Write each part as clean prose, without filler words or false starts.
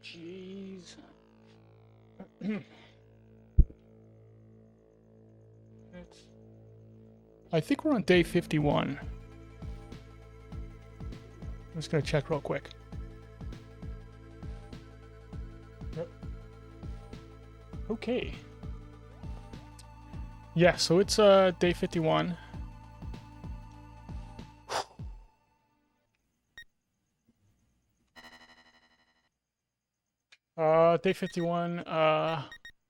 Jeez. I think we're on day 51. I'm just gonna check real quick. Yep. Okay. Yeah, so it's day 51. Day 51,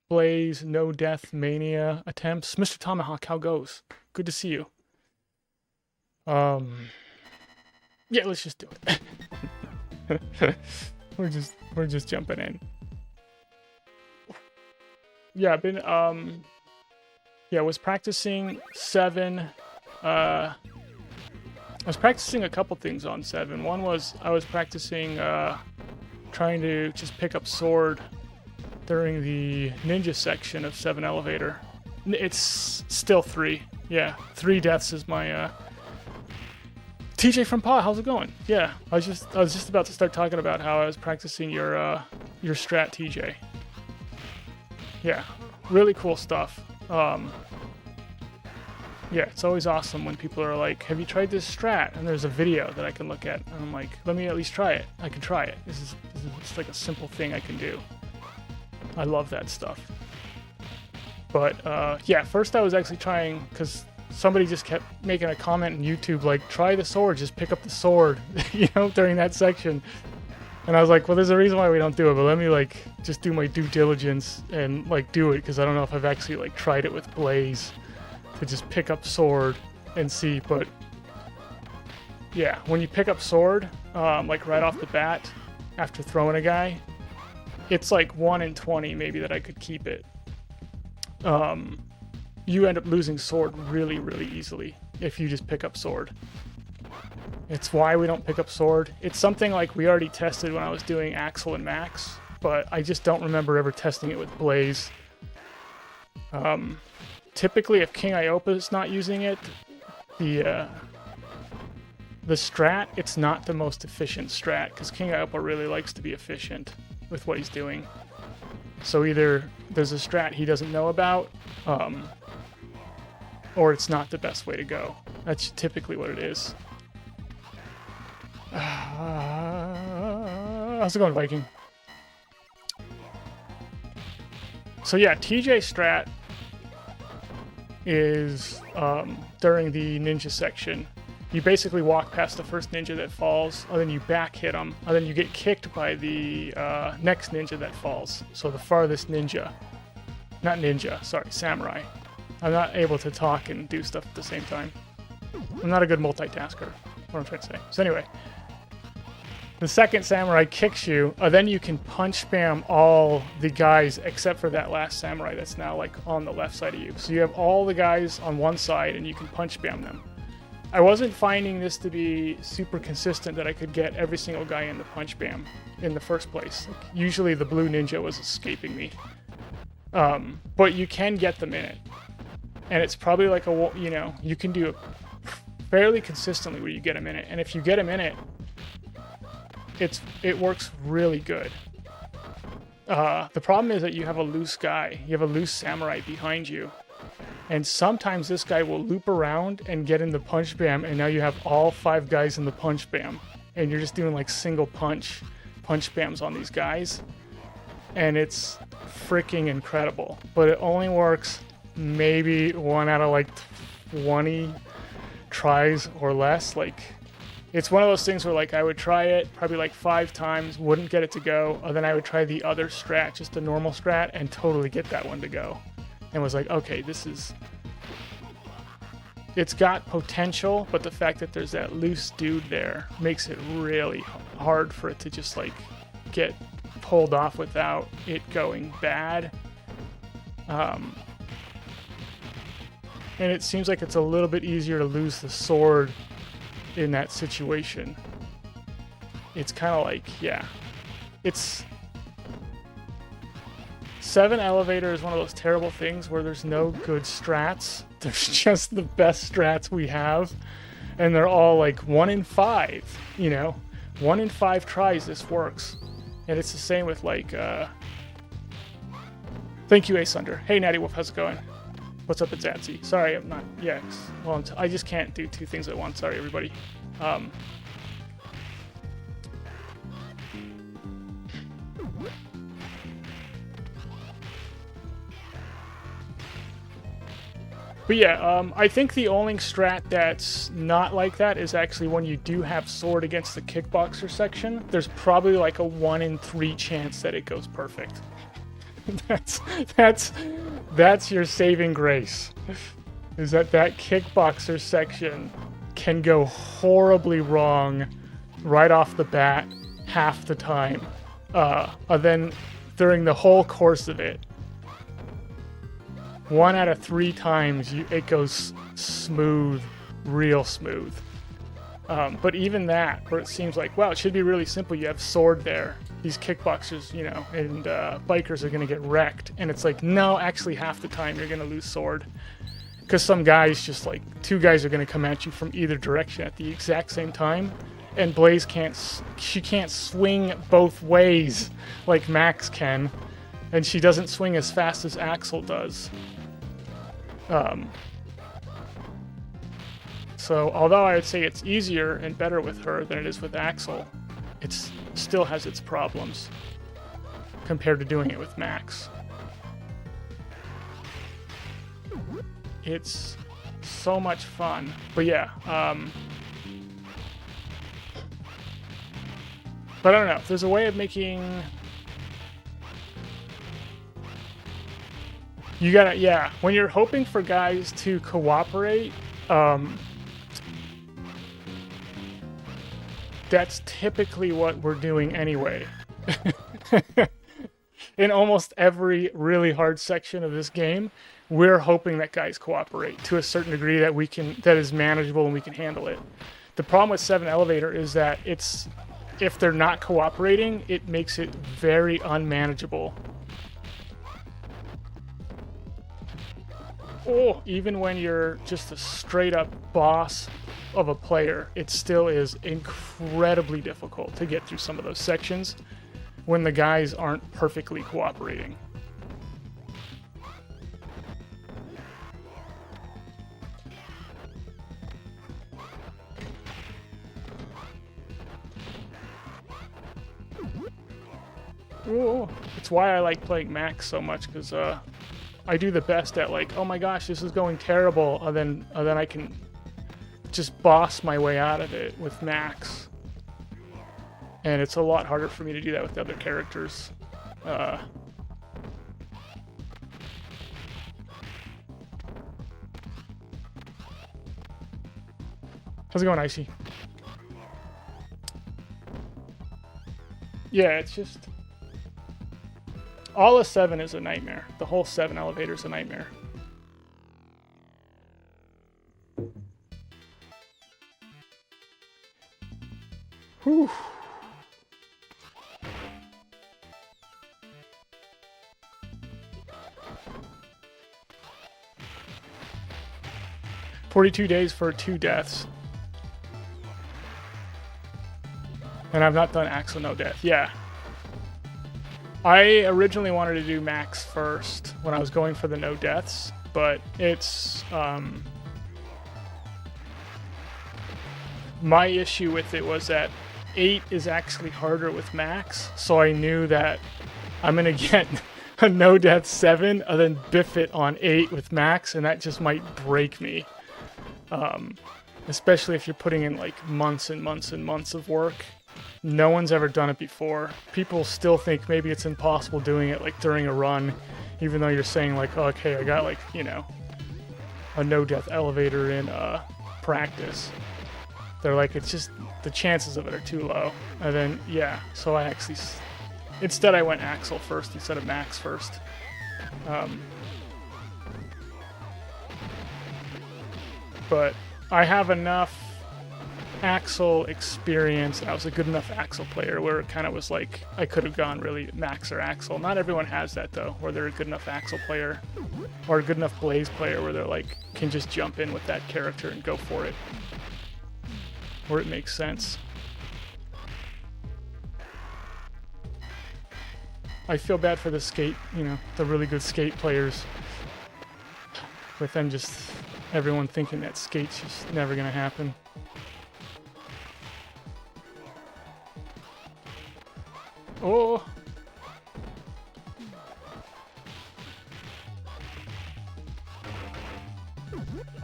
Blaze, no death, mania attempts. Mr. Tomahawk, how goes? Good to see you. Yeah, let's just do it. we're just jumping in. Yeah, I've been I was practicing 7. I was practicing a couple things on 7. One was I was practicing trying to just pick up sword during the ninja section of 7 elevator. It's still 3. Yeah, 3 deaths is my TJ from Pa, how's it going? Yeah, I was just about to start talking about how I was practicing your strat, TJ. Yeah, really cool stuff. Yeah, it's always awesome when people are like, have you tried this strat? And there's a video that I can look at. And I'm like, let me at least try it. I can try it. This is just like a simple thing I can do. I love that stuff. But yeah, first I was actually trying, because somebody just kept making a comment on YouTube, like, try the sword, just pick up the sword, you know, during that section. And I was like, well, there's a reason why we don't do it, but let me, like, just do my due diligence and, like, do it, because I don't know if I've actually, like, tried it with Blaze to just pick up sword and see. But yeah, when you pick up sword, like, right off the bat, after throwing a guy, it's like 1 in 20 maybe that I could keep it. You end up losing sword really, really easily if you just pick up sword. It's why we don't pick up sword. It's something like we already tested when I was doing Axel and Max, but I just don't remember ever testing it with Blaze. Typically, if King Iopa is not using it, the strat, it's not the most efficient strat, because King Iopa really likes to be efficient with what he's doing. So either there's a strat he doesn't know about, or it's not the best way to go. That's typically what it is. How's it going, Viking? So yeah, TJ strat is during the ninja section. You basically walk past the first ninja that falls, and then you back hit him, and then you get kicked by the next ninja that falls. So the farthest ninja. Not ninja, sorry, samurai. I'm not able to talk and do stuff at the same time. I'm not a good multitasker, what I'm trying to say. So anyway, the second samurai kicks you, then you can punch spam all the guys except for that last samurai that's now like on the left side of you. So you have all the guys on one side and you can punch spam them. I wasn't finding this to be super consistent that I could get every single guy in the punch spam in the first place. Like, usually the blue ninja was escaping me. But you can get them in it. And it's probably like you can do it fairly consistently where you get them in it. And if you get them in it, it works really good. The problem is that you have a loose guy. You have a loose samurai behind you. And sometimes this guy will loop around and get in the punch spam, and now you have all 5 guys in the punch spam. And you're just doing like single punch spams on these guys. And it's freaking incredible. But it only works maybe 1 out of like 20 tries or less. Like, it's one of those things where, like, I would try it probably like 5 times, wouldn't get it to go, and then I would try the other strat, just the normal strat, and totally get that one to go. And was like, okay, it's got potential, but the fact that there's that loose dude there makes it really hard for it to just, like, get pulled off without it going bad. And it seems like it's a little bit easier to lose the sword in that situation. It's kind of like, yeah, it's 7 elevator is one of those terrible things where there's no good strats. There's just the best strats we have, and they're all like 1 in 5, 1 in 5 tries this works. And it's the same with like, thank you, Asunder. Hey, Natty Wolf, how's it going? What's up, it's Zancy. Sorry, I'm not, yeah, well, I just can't do two things at once. Sorry, everybody. But yeah, I think the only strat that's not like that is actually when you do have sword against the kickboxer section. There's probably like a 1 in 3 chance that it goes perfect. That's your saving grace. Is that kickboxer section can go horribly wrong right off the bat half the time. And then during the whole course of it, 1 out of 3 times it goes smooth, real smooth. But even that, where it seems like, wow, it should be really simple. You have sword there. These kickboxers, you know, and bikers are going to get wrecked. And it's like, no, actually half the time you're going to lose sword. Because some guys just like, 2 guys are going to come at you from either direction at the exact same time. And Blaze she can't swing both ways like Max can. And she doesn't swing as fast as Axel does. So although I would say it's easier and better with her than it is with Axel, it still has its problems compared to doing it with Max. It's so much fun. But yeah, but I don't know, if there's a way of making... You gotta, yeah, when you're hoping for guys to cooperate, that's typically what we're doing anyway. In almost every really hard section of this game, we're hoping that guys cooperate to a certain degree that is manageable and we can handle it. The problem with 7 Elevator is that if they're not cooperating, it makes it very unmanageable. Oh, even when you're just a straight up boss of a player, it still is incredibly difficult to get through some of those sections when the guys aren't perfectly cooperating. Oh, it's why I like playing Max so much, because I do the best at like, oh my gosh, this is going terrible, and then I can just boss my way out of it with Max. And it's a lot harder for me to do that with the other characters. How's it going, Icy? Yeah, it's just... all of 7 is a nightmare. The whole 7 elevator is a nightmare. Whew. "42 days for 2 deaths. And I've not done Axel no death. Yeah. I originally wanted to do Max first when I was going for the no deaths, but it's my issue with it was that 8 is actually harder with Max, so I knew that I'm gonna get a no death 7 and then biff it on 8 with Max, and that just might break me. Especially if you're putting in like months and months and months of work. No one's ever done it before. People still think maybe it's impossible doing it like during a run, even though you're saying like, oh, okay, I got like, you know, a no-death elevator in practice. They're like, it's just, the chances of it are too low. And then, yeah, so I actually, instead I went Axel first instead of Max first. But I have enough Axel experience, and I was a good enough Axel player where it kind of was like I could have gone really Max or Axel. Not everyone has that though, where they're a good enough Axel player or a good enough Blaze player where they're like can just jump in with that character and go for it, where it makes sense. I feel bad for the skate, you know, the really good skate players. With them just, everyone thinking that skate's just never gonna happen. Oh!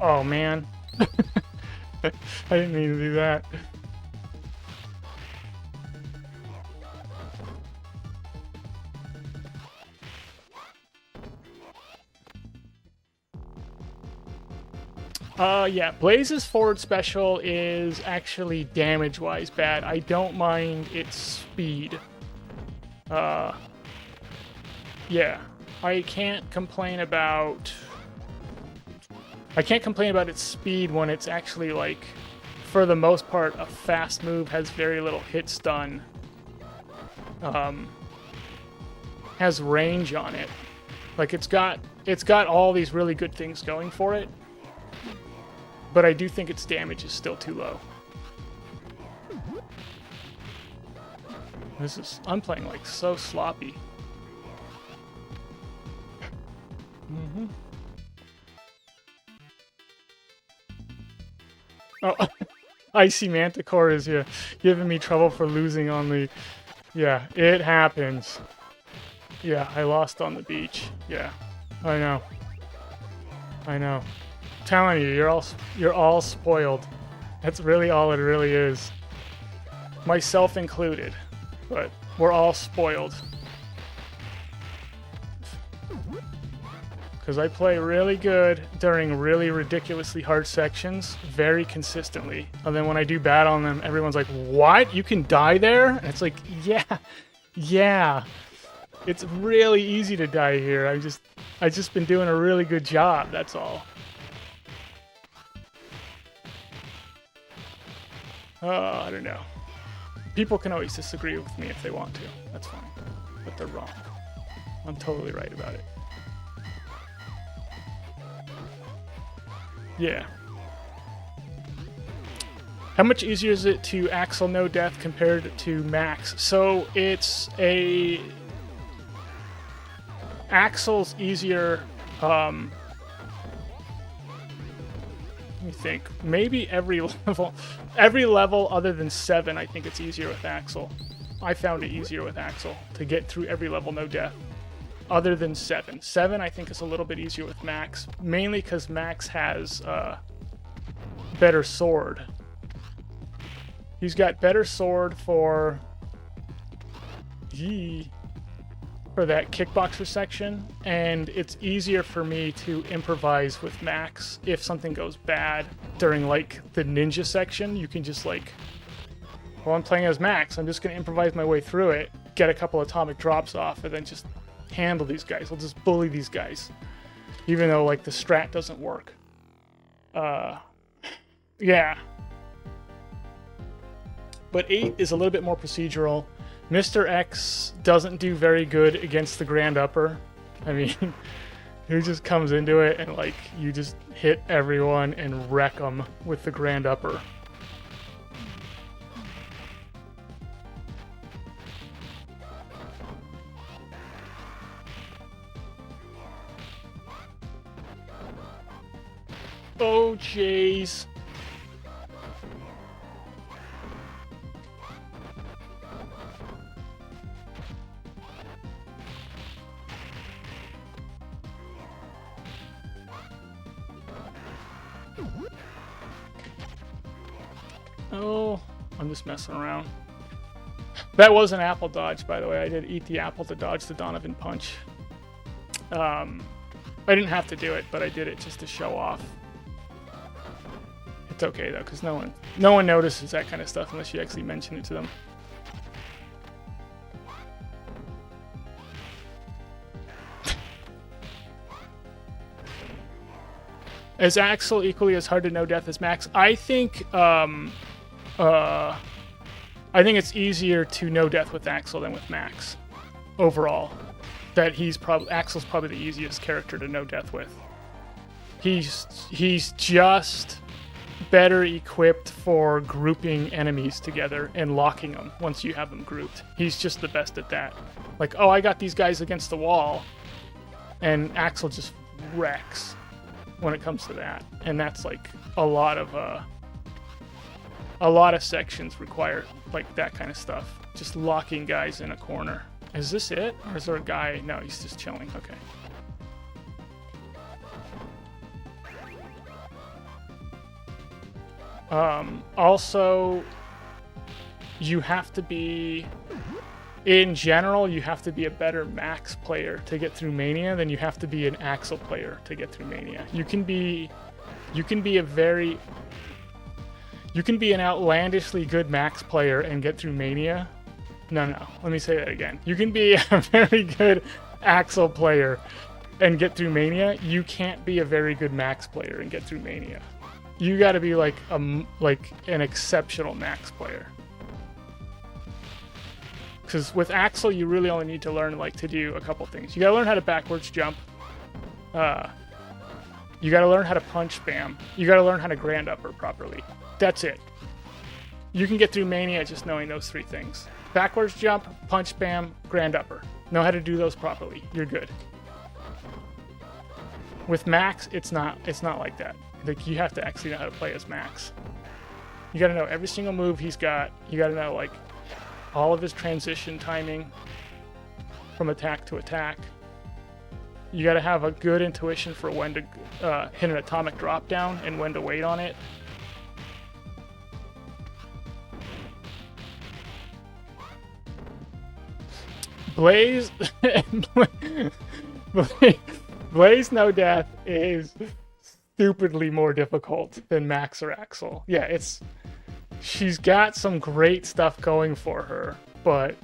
Oh man. I didn't mean to do that. Yeah, Blaze's forward special is actually damage-wise bad. I don't mind its speed. Yeah, I can't complain about its speed when it's actually, like, for the most part, a fast move, has very little hit stun, has range on it. Like, it's got all these really good things going for it, but I do think its damage is still too low. I'm playing, like, so sloppy. Oh, Icy Manticore is here, giving me trouble for losing on the... Yeah, it happens. Yeah, I lost on the beach. Yeah, I know. I know. I'm telling you, you're all spoiled. That's really all it really is. Myself included. But we're all spoiled. Because I play really good during really ridiculously hard sections very consistently. And then when I do bad on them, everyone's like, what? You can die there? And it's like, yeah. It's really easy to die here. I've just been doing a really good job, that's all. I don't know. People can always disagree with me if they want to. That's fine. But they're wrong. I'm totally right about it. Yeah. How much easier is it to Axel no death compared to Max? So it's a... Axel's easier, let me think. Maybe every level other than 7, I think it's easier with Axel. I found it easier with Axel to get through every level no death. Other than 7. 7, I think, is a little bit easier with Max. Mainly because Max has better sword. He's got better sword for that kickboxer section, and it's easier for me to improvise with Max if something goes bad during, like, the ninja section. You can just, like, well, I'm playing as Max, I'm just going to improvise my way through it, get a couple atomic drops off, and then just handle these guys. I'll just bully these guys, even though, like, the strat doesn't work. Yeah. But 8 is a little bit more procedural. Mr. X doesn't do very good against the Grand Upper. I mean, he just comes into it and, like, you just hit everyone and wreck them with the Grand Upper. Oh, jeez. Oh, I'm just messing around. That was an apple dodge, by the way. I did eat the apple to dodge the Donovan punch. I didn't have to do it, but I did it just to show off. It's okay though, because no one notices that kind of stuff unless you actually mention it to them. Is Axel equally as hard to no death as Max? I think it's easier to no death with Axel than with Max. Overall, that Axel's probably the easiest character to no death with. He's just better equipped for grouping enemies together and locking them once you have them grouped. He's just the best at that. Like, oh, I got these guys against the wall, and Axel just wrecks when it comes to that. And that's like a lot of sections require like that kind of stuff. Just locking guys in a corner. Is this it? Or is there a guy? No, he's just chilling. Okay. Also, you have to be, in general, you have to be a better Max player to get through Mania than you have to be an Axel player to get through Mania. You can be an outlandishly good Max player and get through Mania. No, let me say that again. You can be a very good Axel player and get through Mania. You can't be a very good Max player and get through Mania. You got to be like an exceptional Max player. Because with Axel, you really only need to learn like to do a couple things. You got to learn how to backwards jump. You got to learn how to punch spam. You got to learn how to grand upper properly. That's it. You can get through Mania just knowing those three things. Backwards jump, punch spam, grand upper. Know how to do those properly. You're good. With Max, it's not like that. Like, you have to actually know how to play as Max. You got to know every single move he's got. You got to know like all of his transition timing from attack to attack. You got to have a good intuition for when to hit an atomic drop down and when to wait on it. Blaze Blaze No Death is stupidly more difficult than Max or Axel. Yeah, she's got some great stuff going for her, but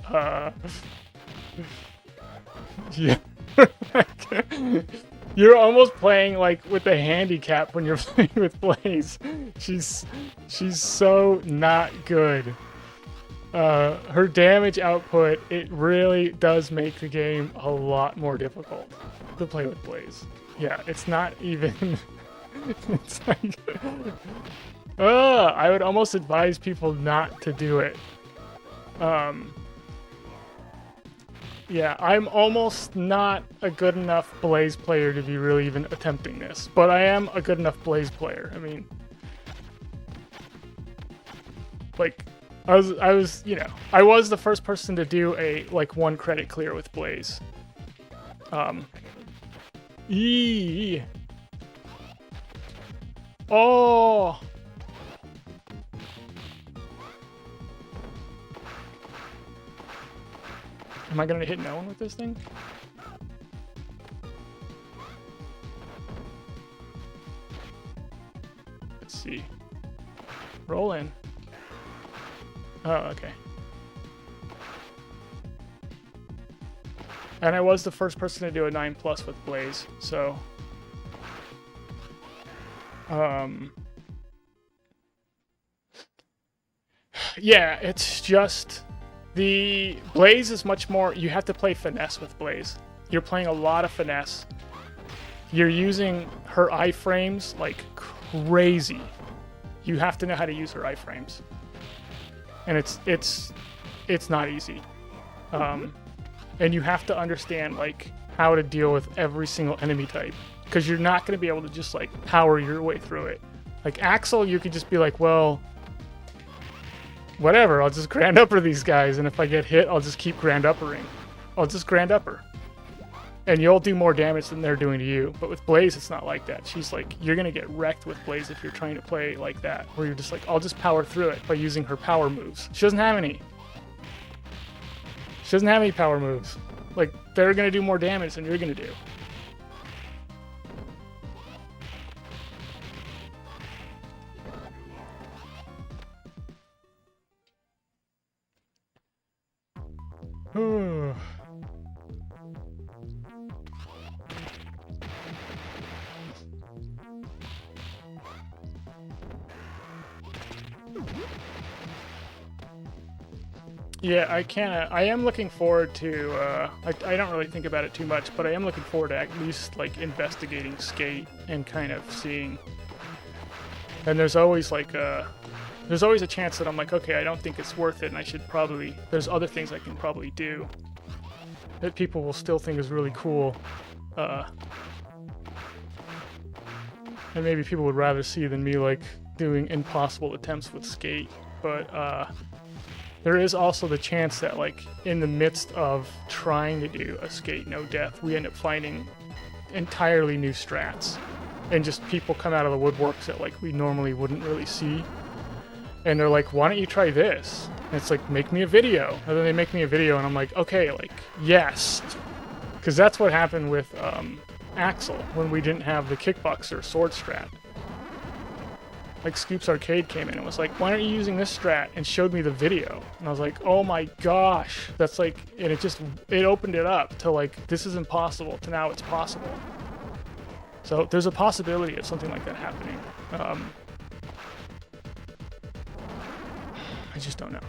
yeah. You're almost playing like with a handicap when you're playing with Blaze. She's so not good. Her damage output, it really does make the game a lot more difficult to play with Blaze. Yeah, it's not even... it's like... I would almost advise people not to do it. Yeah, I'm almost not a good enough Blaze player to be really even attempting this, but I am a good enough Blaze player. I mean... like... I was, you know, I was the first person to do a, like, 1 credit clear with Blaze. Oh! Am I gonna hit no one with this thing? Let's see. Roll in. Oh, okay. And I was the first person to do a 9+ with Blaze, so... yeah, it's just... the Blaze is much more... you have to play finesse with Blaze. You're playing a lot of finesse. You're using her iframes like crazy. You have to know how to use her iframes. And it's not easy. And you have to understand like how to deal with every single enemy type, because you're not going to be able to just like power your way through it. Like Axel, you could just be like, well, whatever, I'll just grand upper these guys, and if I get hit, I'll just keep grand uppering. I'll just grand upper. And you'll do more damage than they're doing to you. But with Blaze, it's not like that. She's like, you're going to get wrecked with Blaze if you're trying to play like that, where you're just like, I'll just power through it by using her power moves. She doesn't have any. She doesn't have any power moves. Like, they're going to do more damage than you're going to do. Yeah, I am looking forward to, I don't really think about it too much, but I am looking forward to at least, like, investigating Skate and kind of seeing And there's always like there's always a chance that I'm like, okay, I don't think it's worth it, and I should probably, there's other things I can probably do that people will still think is really cool. And maybe people would rather see than me like doing impossible attempts with Skate. But there is also the chance that like in the midst of trying to do a Skate no death, we end up finding entirely new strats. And just people come out of the woodworks that like we normally wouldn't really see. And they're like, why don't you try this? And it's like, make me a video. And then they make me a video and I'm like, okay, like, yes. Because that's what happened with Axel when we didn't have the kickboxer sword strat. Like Scoops Arcade came in and was like, why aren't you using this strat? And showed me the video. And I was like, oh my gosh. That's like, and it opened it up to like, this is impossible to now it's possible. So there's a possibility of something like that happening. I just don't know.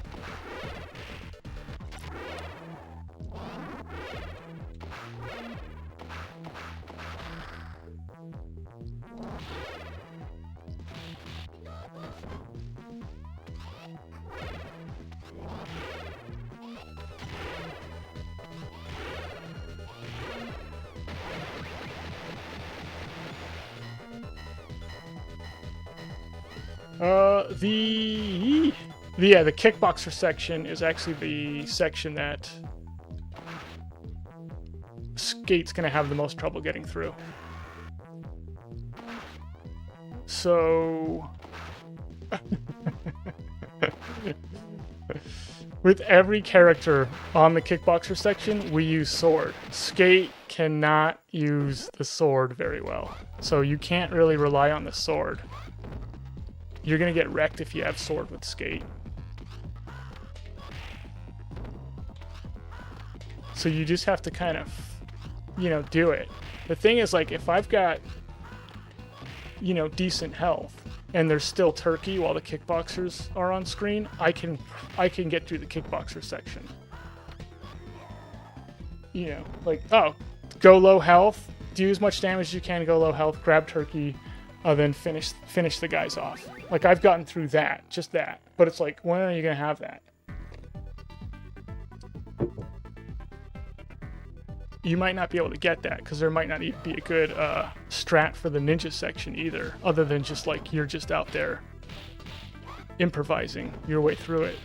The kickboxer section is actually the section that Skate's gonna have the most trouble getting through. So with every character on the kickboxer section, we use sword. Skate cannot use the sword very well. So you can't really rely on the sword. You're gonna get wrecked if you have sword with Skate. So you just have to kind of, you know, do it. The thing is, like, if I've got, you know, decent health and there's still turkey while the kickboxers are on screen, I can get through the kickboxer section. You know, like, oh, go low health, do as much damage as you can, go low health, grab turkey, then finish the guys off. Like, I've gotten through that, just that. But it's like, when are you gonna have that? You might not be able to get that because there might not even be a good strat for the ninja section either, other than just like you're just out there improvising your way through it.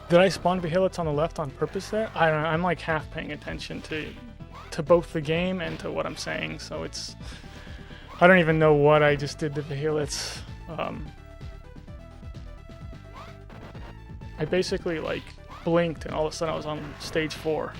Did I spawn Vahilits on the left on purpose there? I don't know. I'm like half paying attention to both the game and to what I'm saying, so it's, I don't even know what I just did to Vahilits. I basically like blinked and all of a sudden I was on stage 4.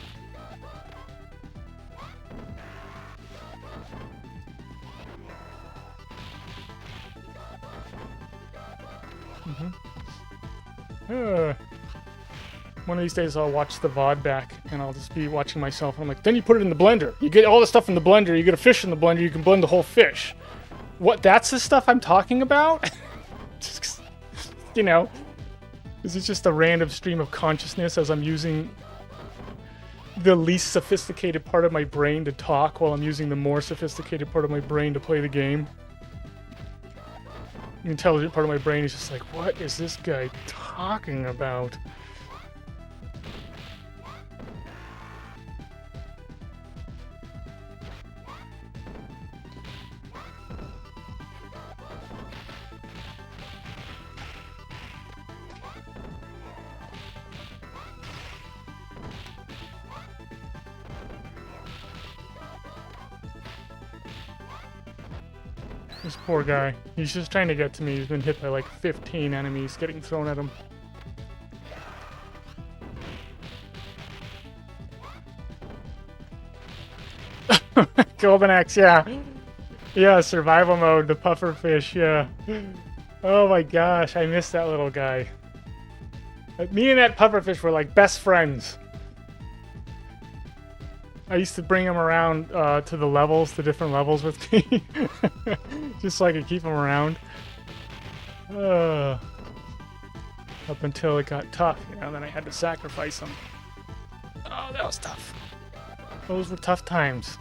One of these days I'll watch the VOD back and I'll just be watching myself and I'm like, then you put it in the blender. You get all the stuff in the blender, you get a fish in the blender, you can blend the whole fish. What, that's the stuff I'm talking about? Just, you know, is it just a random stream of consciousness as I'm using the least sophisticated part of my brain to talk while I'm using the more sophisticated part of my brain to play the game? The intelligent part of my brain is just like, what is this guy talking about? This poor guy. He's just trying to get to me. He's been hit by like 15 enemies getting thrown at him. Golden Axe, yeah. Yeah, survival mode, the pufferfish, yeah. Oh my gosh, I missed that little guy. Me and that pufferfish were like best friends. I used to bring him around to the levels, the different levels with me. Just so I could keep him around. Up until it got tough, you know, then I had to sacrifice him. Oh, that was tough. Those were tough times.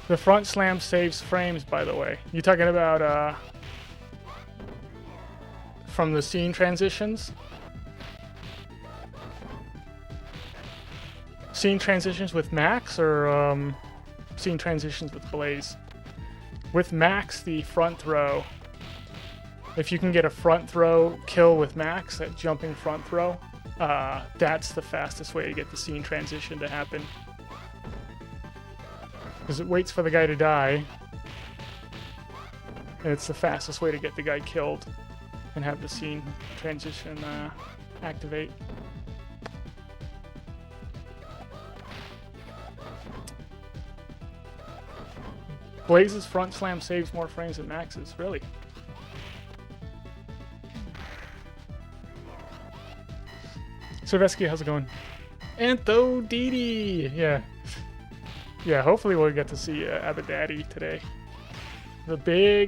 The front slam saves frames, by the way. You talking about from the scene transitions? Scene transitions with Max or scene transitions with Blaze? With Max, the front throw, if you can get a front throw kill with Max, that jumping front throw, that's the fastest way to get the scene transition to happen. Because it waits for the guy to die, and it's the fastest way to get the guy killed and have the scene transition activate. Blaze's front slam saves more frames than Max's, really. Silvesky, how's it going? Anthopants, yeah. Yeah, hopefully we'll get to see Abadaddy today.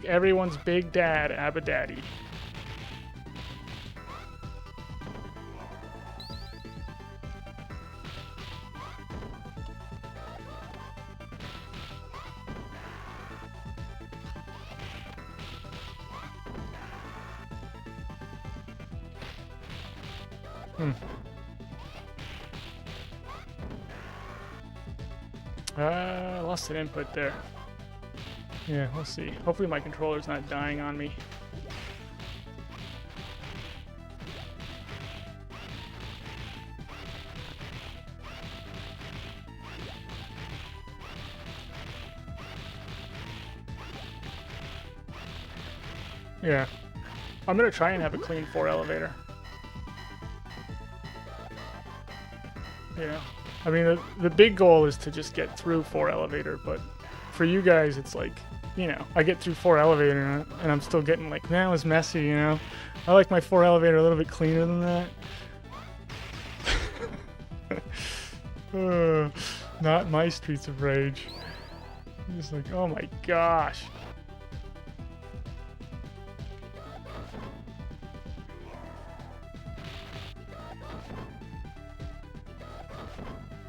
Everyone's big dad, Abadaddy. Lost an input there. Yeah, we'll see. Hopefully my controller's not dying on me. Yeah. I'm gonna try and have a clean 4 elevator. Yeah. I mean, the big goal is to just get through 4 elevator, but for you guys, it's like, you know, I get through 4 elevator and I'm still getting like, that was messy, you know? I like my 4 elevator a little bit cleaner than that. Not my Streets of Rage. I'm just like, oh my gosh.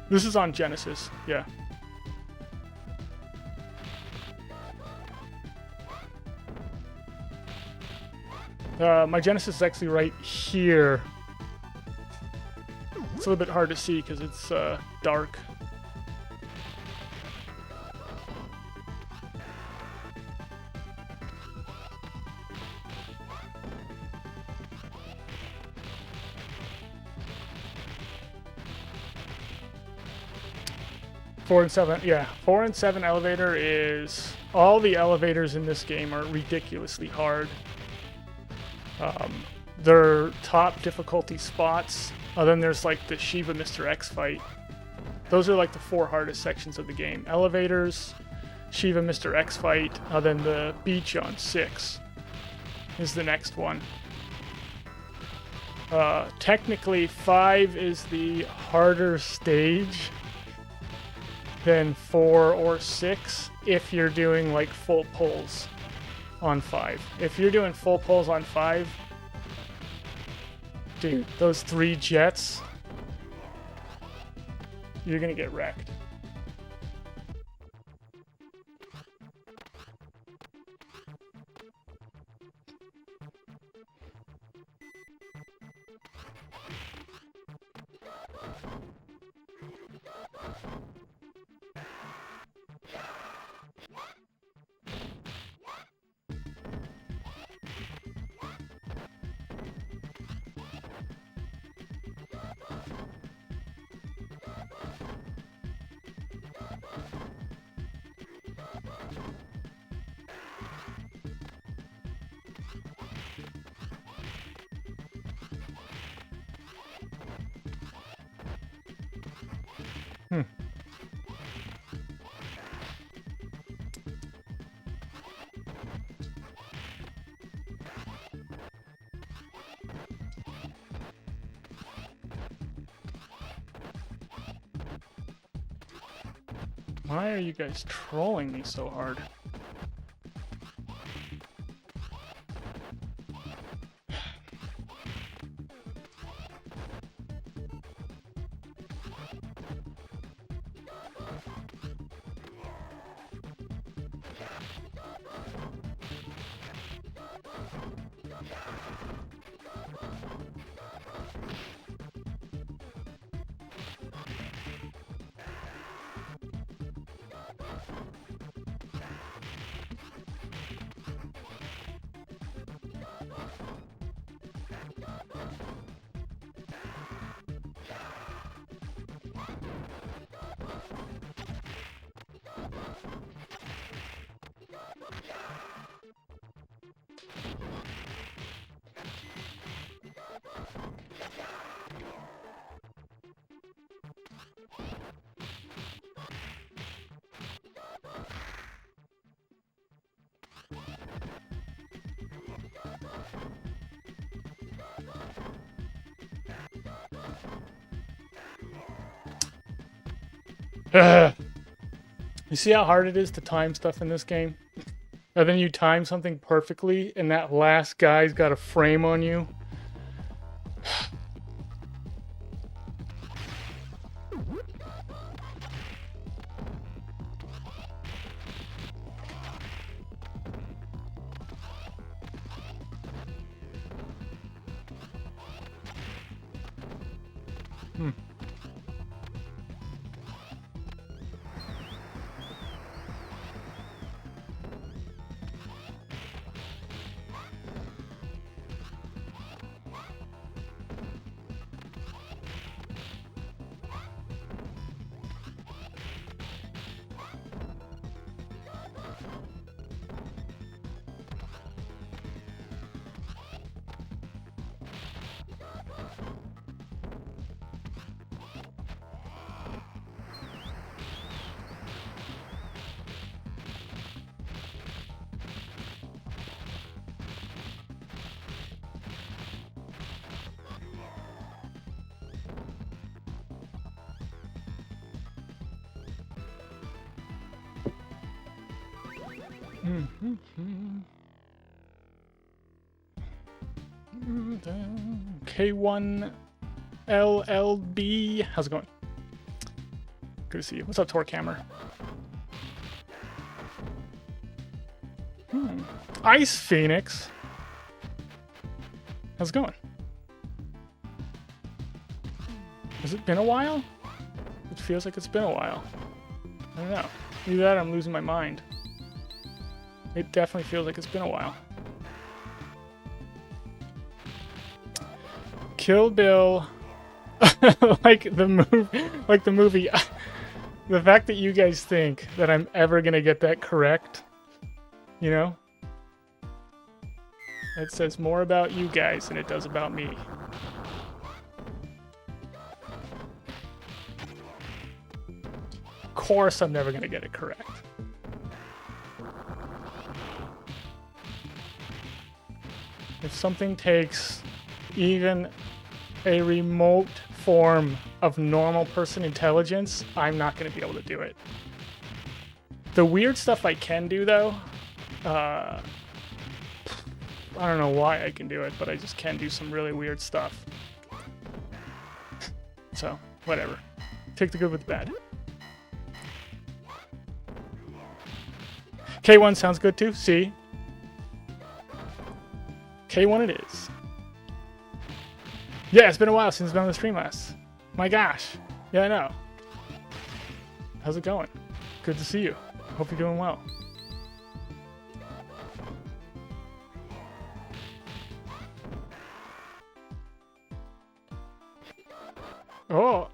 This is on Genesis, yeah. My Genesis is actually right here. It's a little bit hard to see because it's dark. Four and seven, yeah. 4 and 7 elevator is... All the elevators in this game are ridiculously hard. They're top difficulty spots. Then there's like the Shiva Mr. X fight. Those are like the 4 hardest sections of the game. Elevators, Shiva Mr. X fight, then the beach on 6 is the next one. Technically 5 is the harder stage than 4 or 6 if you're doing like full pulls on 5. If you're doing full pulls on 5, dude, those 3 jets, you're gonna get wrecked. Why are you guys trolling me so hard? Ugh. You see how hard it is to time stuff in this game? And then you time something perfectly, and that last guy's got a frame on you. K1 LLB. How's it going? Good to see you. What's up, Torque Hammer? Ice Phoenix. How's it going? Has it been a while? It feels like it's been a while. I don't know. Either that or I'm losing my mind. It definitely feels like it's been a while. Kill Bill, like the movie. The fact that you guys think that I'm ever gonna get that correct, you know, it says more about you guys than it does about me. Of course, I'm never gonna get it correct. If something takes even a remote form of normal person intelligence, I'm not going to be able to do it. The weird stuff I can do, though, I don't know why I can do it, but I just can do some really weird stuff. So, whatever. Take the good with the bad. K1 sounds good, too. See? K1 it is. Yeah, it's been a while since I've been on the stream last. My gosh. Yeah, I know. How's it going? Good to see you. Hope you're doing well. Oh.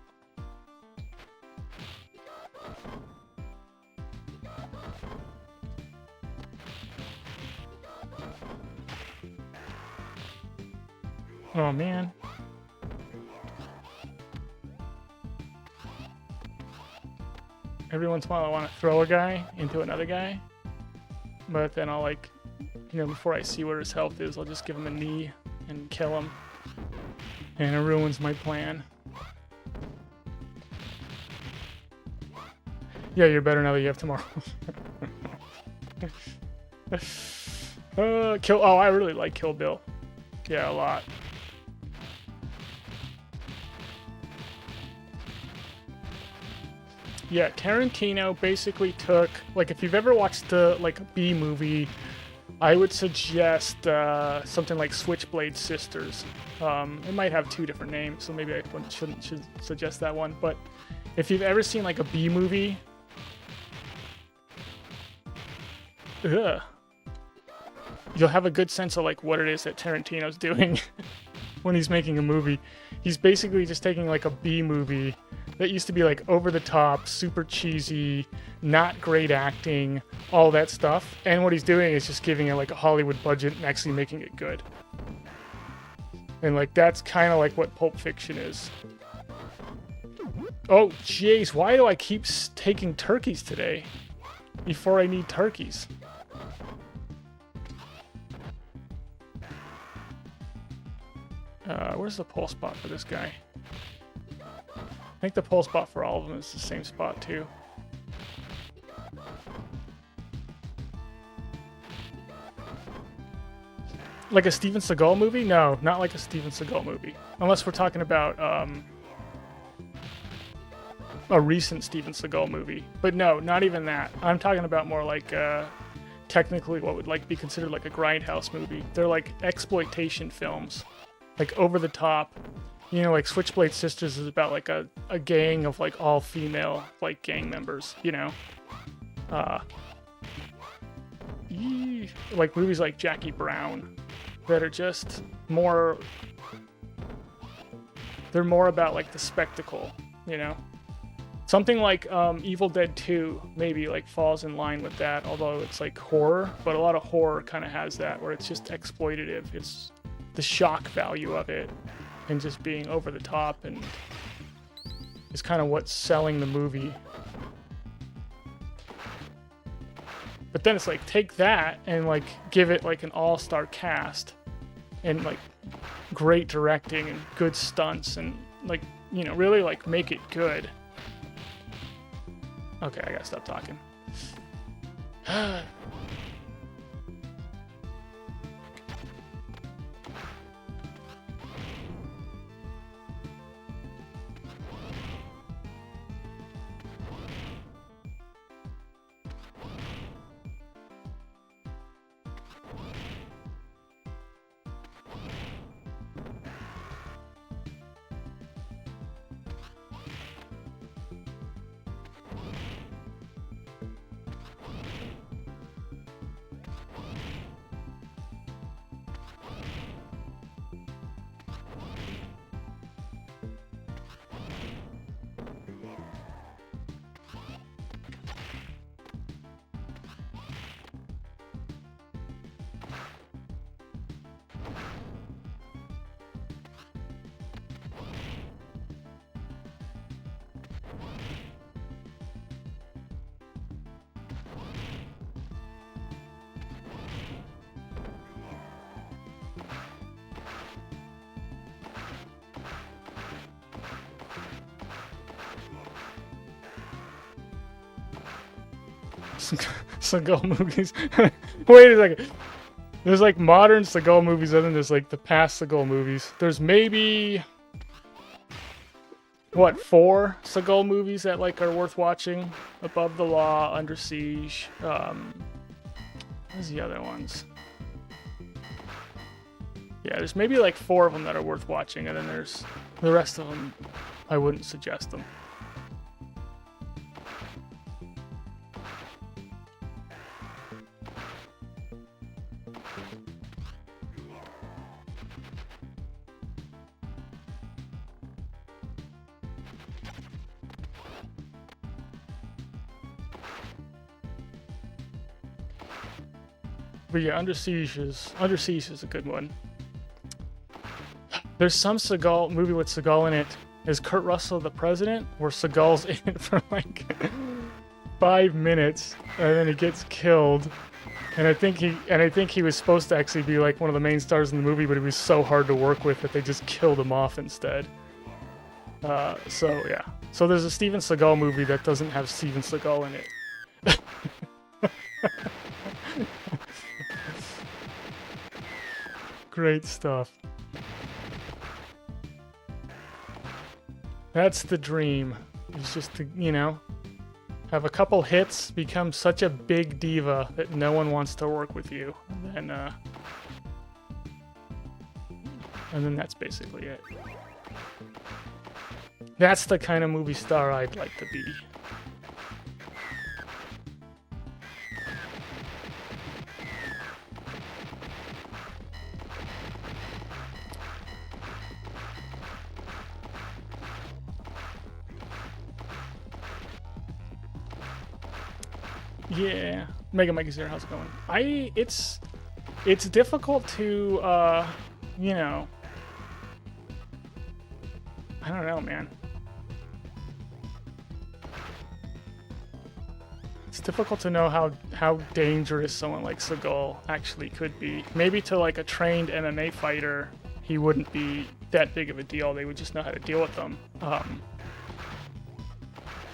Oh, man. Every once in a while I want to throw a guy into another guy, but then I'll, like, you know, before I see where his health is, I'll just give him a knee and kill him, and it ruins my plan. Yeah, you're better now that you have tomorrow. Oh, I really like Kill Bill. Yeah, a lot. Yeah, Tarantino basically took, like, if you've ever watched the, like, B movie, I would suggest something like Switchblade Sisters. It might have two different names, so maybe I should suggest that one. But if you've ever seen, like, a B movie, you'll have a good sense of, like, what it is that Tarantino's doing when he's making a movie. He's basically just taking, like, a B movie that used to be, like, over the top, super cheesy, not great acting, all that stuff. And what he's doing is just giving it, like, a Hollywood budget and actually making it good. And, like, that's kind of like what Pulp Fiction is. Oh, jeez, why do I keep taking turkeys today before I need turkeys? Where's the pull spot for this guy? I think the pull spot for all of them is the same spot too. Like a Steven Seagal movie? No, not like a Steven Seagal movie. Unless we're talking about a recent Steven Seagal movie. But no, not even that. I'm talking about more like technically what would like be considered like a grindhouse movie. They're like exploitation films, like over the top. You know, like Switchblade Sisters is about like a gang of like all female like gang members. You know, like movies like Jackie Brown that are just more. They're more about like the spectacle. You know. Something like Evil Dead 2 maybe like falls in line with that, although it's like horror, but a lot of horror kind of has that where it's just exploitative. It's the shock value of it and just being over the top and is kind of what's selling the movie. But then it's like take that and like give it like an all-star cast and like great directing and good stunts and like, you know, really like make it good. Okay, I gotta stop talking. Seagal movies. Wait a second. There's like modern Seagal movies, and then there's like the past Seagal movies. There's maybe what 4 Seagal movies that like are worth watching: Above the Law, Under Siege. What's the other ones? Yeah, there's maybe like 4 of them that are worth watching, and then there's the rest of them. I wouldn't suggest them. But yeah, Under Siege is a good one. There's some Seagal movie with Seagal in it. Is Kurt Russell the president? Where Seagal's in it for like 5 minutes, and then he gets killed. And I think he was supposed to actually be like one of the main stars in the movie, but he was so hard to work with that they just killed him off instead. So yeah. So there's a Steven Seagal movie that doesn't have Steven Seagal in it. Great stuff. That's the dream. It's just to, you know, have a couple hits, become such a big diva that no one wants to work with you, and then that's basically it. That's the kind of movie star I'd like to be. Yeah, Mega Mike's here. How's it going? It's difficult to you know, I don't know, man. It's difficult to know how dangerous someone like Seagal actually could be. Maybe to like a trained MMA fighter, he wouldn't be that big of a deal. They would just know how to deal with them.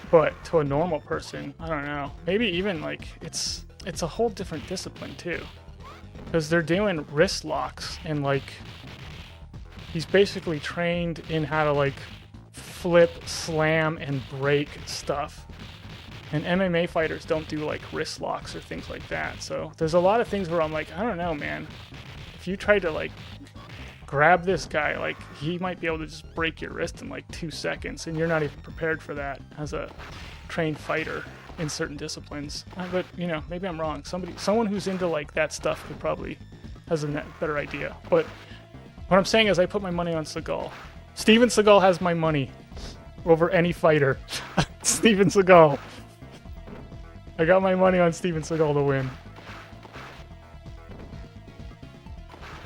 But to a normal person, I don't know. Maybe even like it's a whole different discipline too. Because they're doing wrist locks and like he's basically trained in how to like flip, slam, and break stuff. And MMA fighters don't do like wrist locks or things like that. So there's a lot of things where I'm like, I don't know, man. If you try to like grab this guy, like he might be able to just break your wrist in like 2 seconds, and you're not even prepared for that as a trained fighter in certain disciplines. But you know, maybe I'm wrong. Someone who's into like that stuff could probably has a better idea. But what I'm saying is, I put my money on Seagal. Steven Seagal has my money over any fighter. Steven Seagal. I got my money on Steven Seagal to win.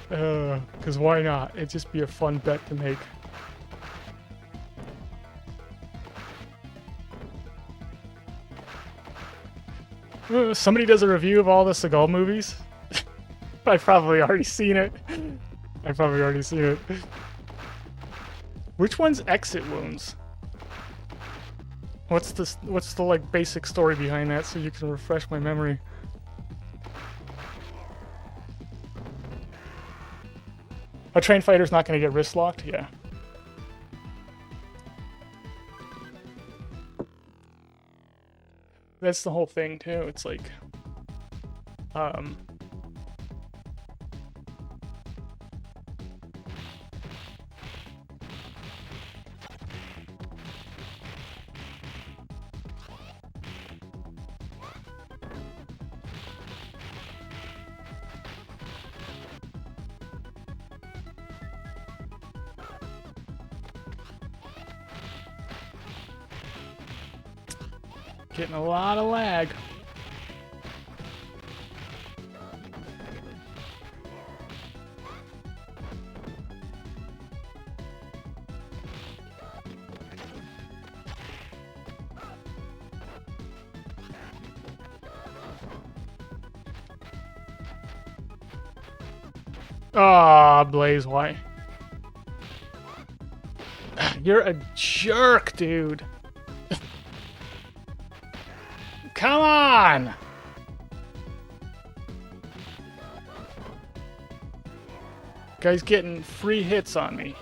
Because why not? It'd just be a fun bet to make. Somebody does a review of all the Seagal movies. I've probably already seen it. Which one's Exit Wounds? What's the like basic story behind that, so you can refresh my memory? A trained fighter's not going to get wrist locked? Yeah. That's the whole thing, too. It's like... getting a lot of lag. Ah, Blaze, why? You're a jerk, dude. Come on! Guy's getting free hits on me.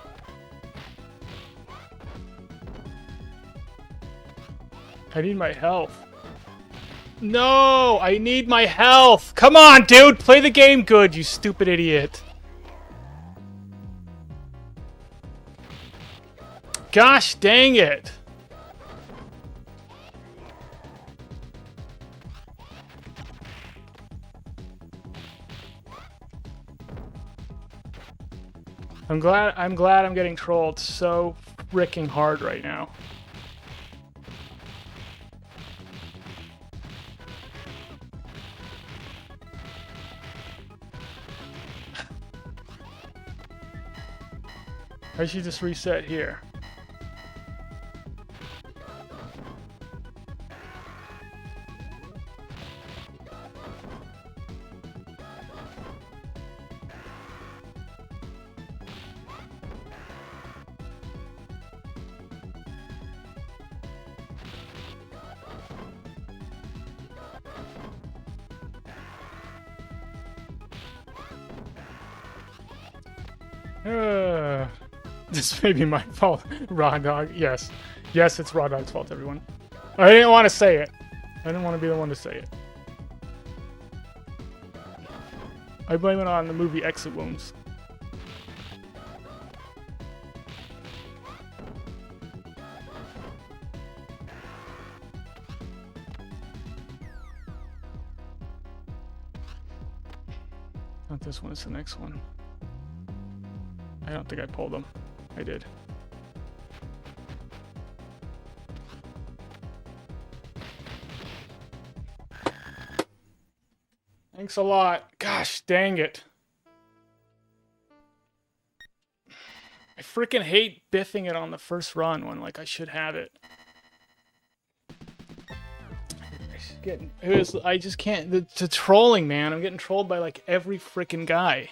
I need my health. No! I need my health! Come on, dude! Play the game good, you stupid idiot. Gosh dang it! I'm glad I'm getting trolled so freaking hard right now. I should just reset here. This may be my fault, Raw Dog. Yes. Yes, it's Raw Dog's fault, everyone. I didn't want to say it. I didn't want to be the one to say it. I blame it on the movie Exit Wounds. Not this one, it's the next one. I don't think I pulled them. I did. Thanks a lot. Gosh dang it. I freaking hate biffing it on the first run when like I should have it. I just can't. The trolling, man. I'm getting trolled by like every freaking guy.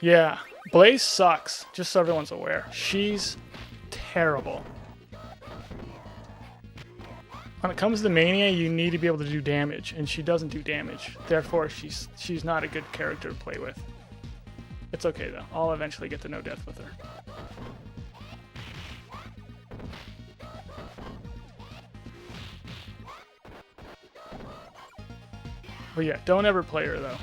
Yeah, Blaze sucks, just so everyone's aware. She's terrible. When it comes to Mania, you need to be able to do damage, and she doesn't do damage. Therefore, she's not a good character to play with. It's okay though. I'll eventually get to no death with her. But yeah, don't ever play her though.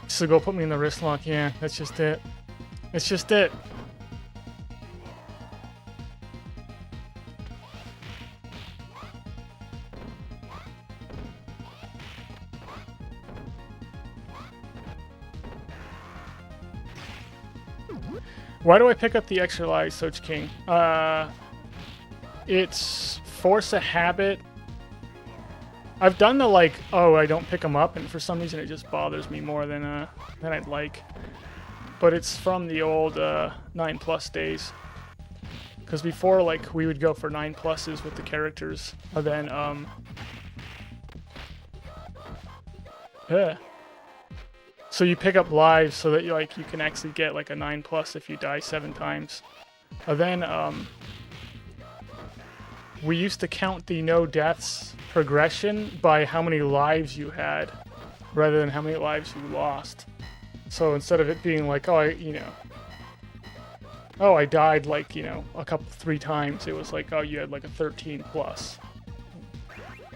So go put me in the wrist lock. Yeah, that's just it. It's just it. Why do I pick up the extra lives, Soch King? It's force a habit. I've done the like, oh, I don't pick them up, and for some reason it just bothers me more than I'd like. But it's from the old 9+ days. Because before, like, we would go for 9+s with the characters, and then yeah. So you pick up lives so that you can actually get like a 9+ if you die 7 times. And then we used to count the no deaths progression by how many lives you had, rather than how many lives you lost. So instead of it being like, oh, I died like, a couple 3 times, it was like, oh, you had like a 13+.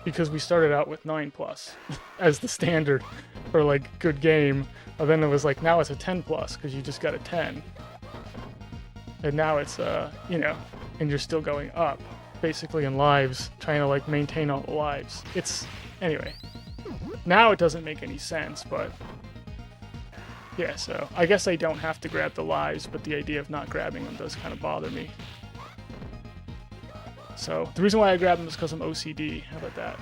Because we started out with 9+ as the standard for like good game, and then it was like, now it's a 10+ because you just got a 10, and now it's and you're still going up basically in lives, trying to like maintain all the lives. It's anyway, now it doesn't make any sense, but yeah, so I guess I don't have to grab the lives, but the idea of not grabbing them does kind of bother me. So the reason why I grab them is because I'm OCD. How about that?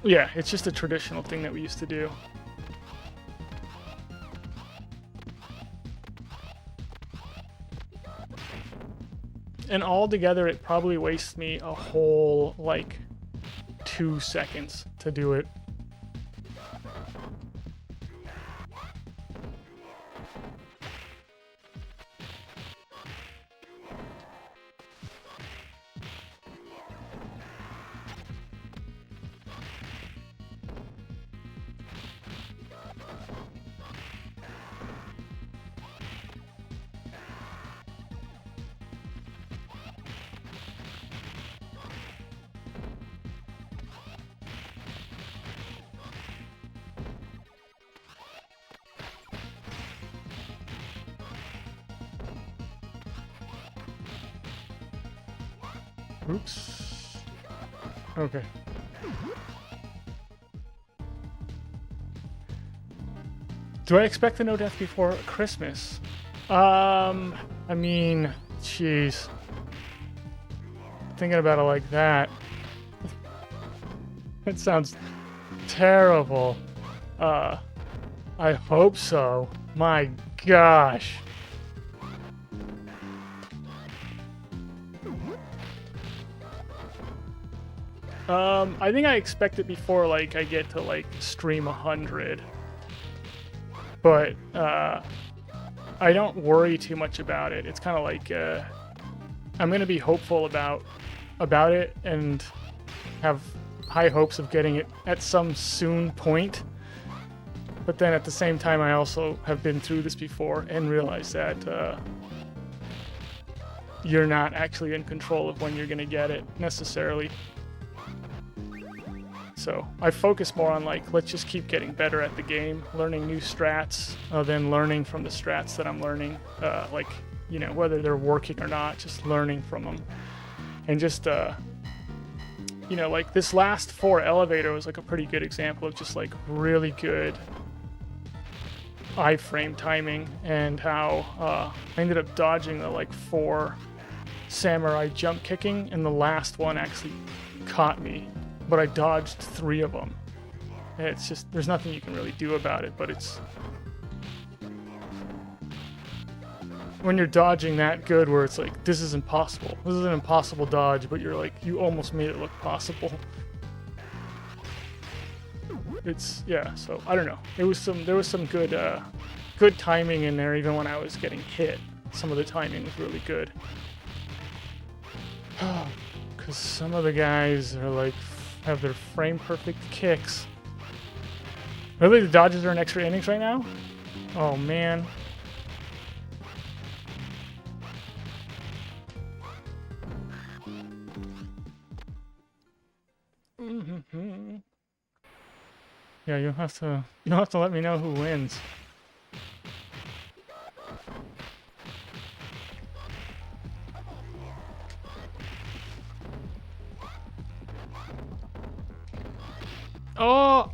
Yeah, it's just a traditional thing that we used to do. And altogether, it probably wastes me a whole, like, 2 seconds to do it. Oops. Okay. Do I expect the no death before Christmas? I mean, jeez. Thinking about it like that. It sounds terrible. I hope so. My gosh. I think I expect it before, like, I get to, like, stream 100. But, I don't worry too much about it. It's kind of like, I'm going to be hopeful about it and have high hopes of getting it at some soon point. But then at the same time, I also have been through this before and realized that, you're not actually in control of when you're going to get it, necessarily. So I focus more on, like, let's just keep getting better at the game, learning new strats, then learning from the strats that I'm learning, like, you know, whether they're working or not, just learning from them. And just, you know, like, this last 4 elevator was, like, a pretty good example of just, like, really good iframe timing, and how I ended up dodging the, like, 4 samurai jump kicking, and the last one actually caught me. But I dodged 3 of them. And it's just, there's nothing you can really do about it, but it's... when you're dodging that good where it's like, this is impossible. This is an impossible dodge, but you're like, you almost made it look possible. It's, yeah, so, I don't know. There was some good, good timing in there, even when I was getting hit. Some of the timing was really good. Because some of the guys are like, have their frame perfect kicks. Really, the dodges are in extra innings right now? Oh, man. Yeah, you'll have to let me know who wins. Oh!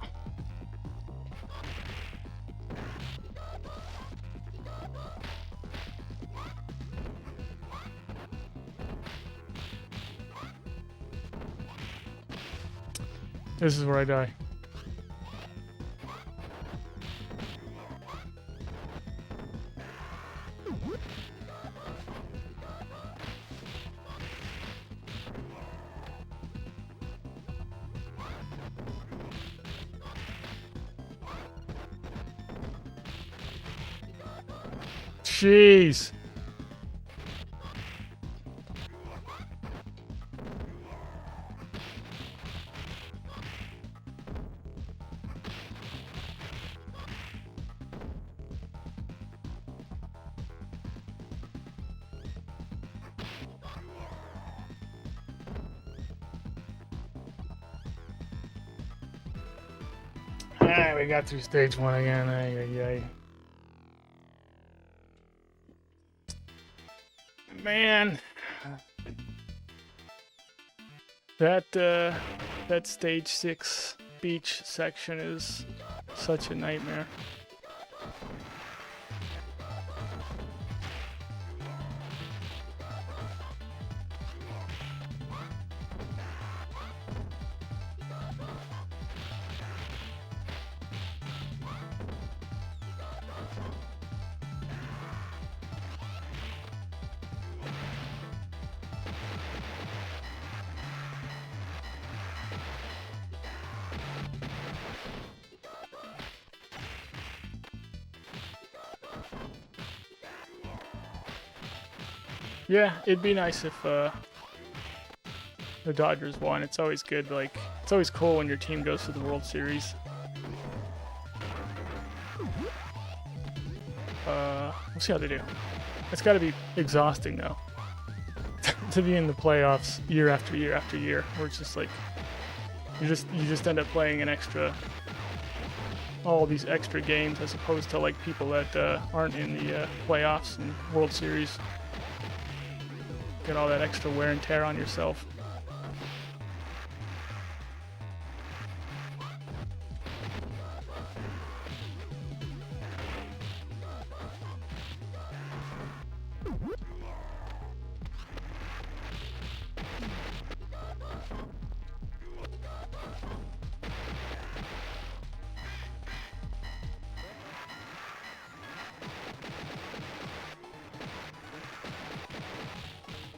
This is where I die. Jeez. Alright, we got through stage 1 again. Ay, ay, ay. Man, that stage 6 beach section is such a nightmare. Yeah, it'd be nice if the Dodgers won. It's always good, like, it's always cool when your team goes to the World Series. We'll see how they do. It's got to be exhausting, though, to be in the playoffs year after year after year, where it's just like, you just end up playing an extra, all these extra games, as opposed to like people that aren't in the playoffs and World Series. Get all that extra wear and tear on yourself.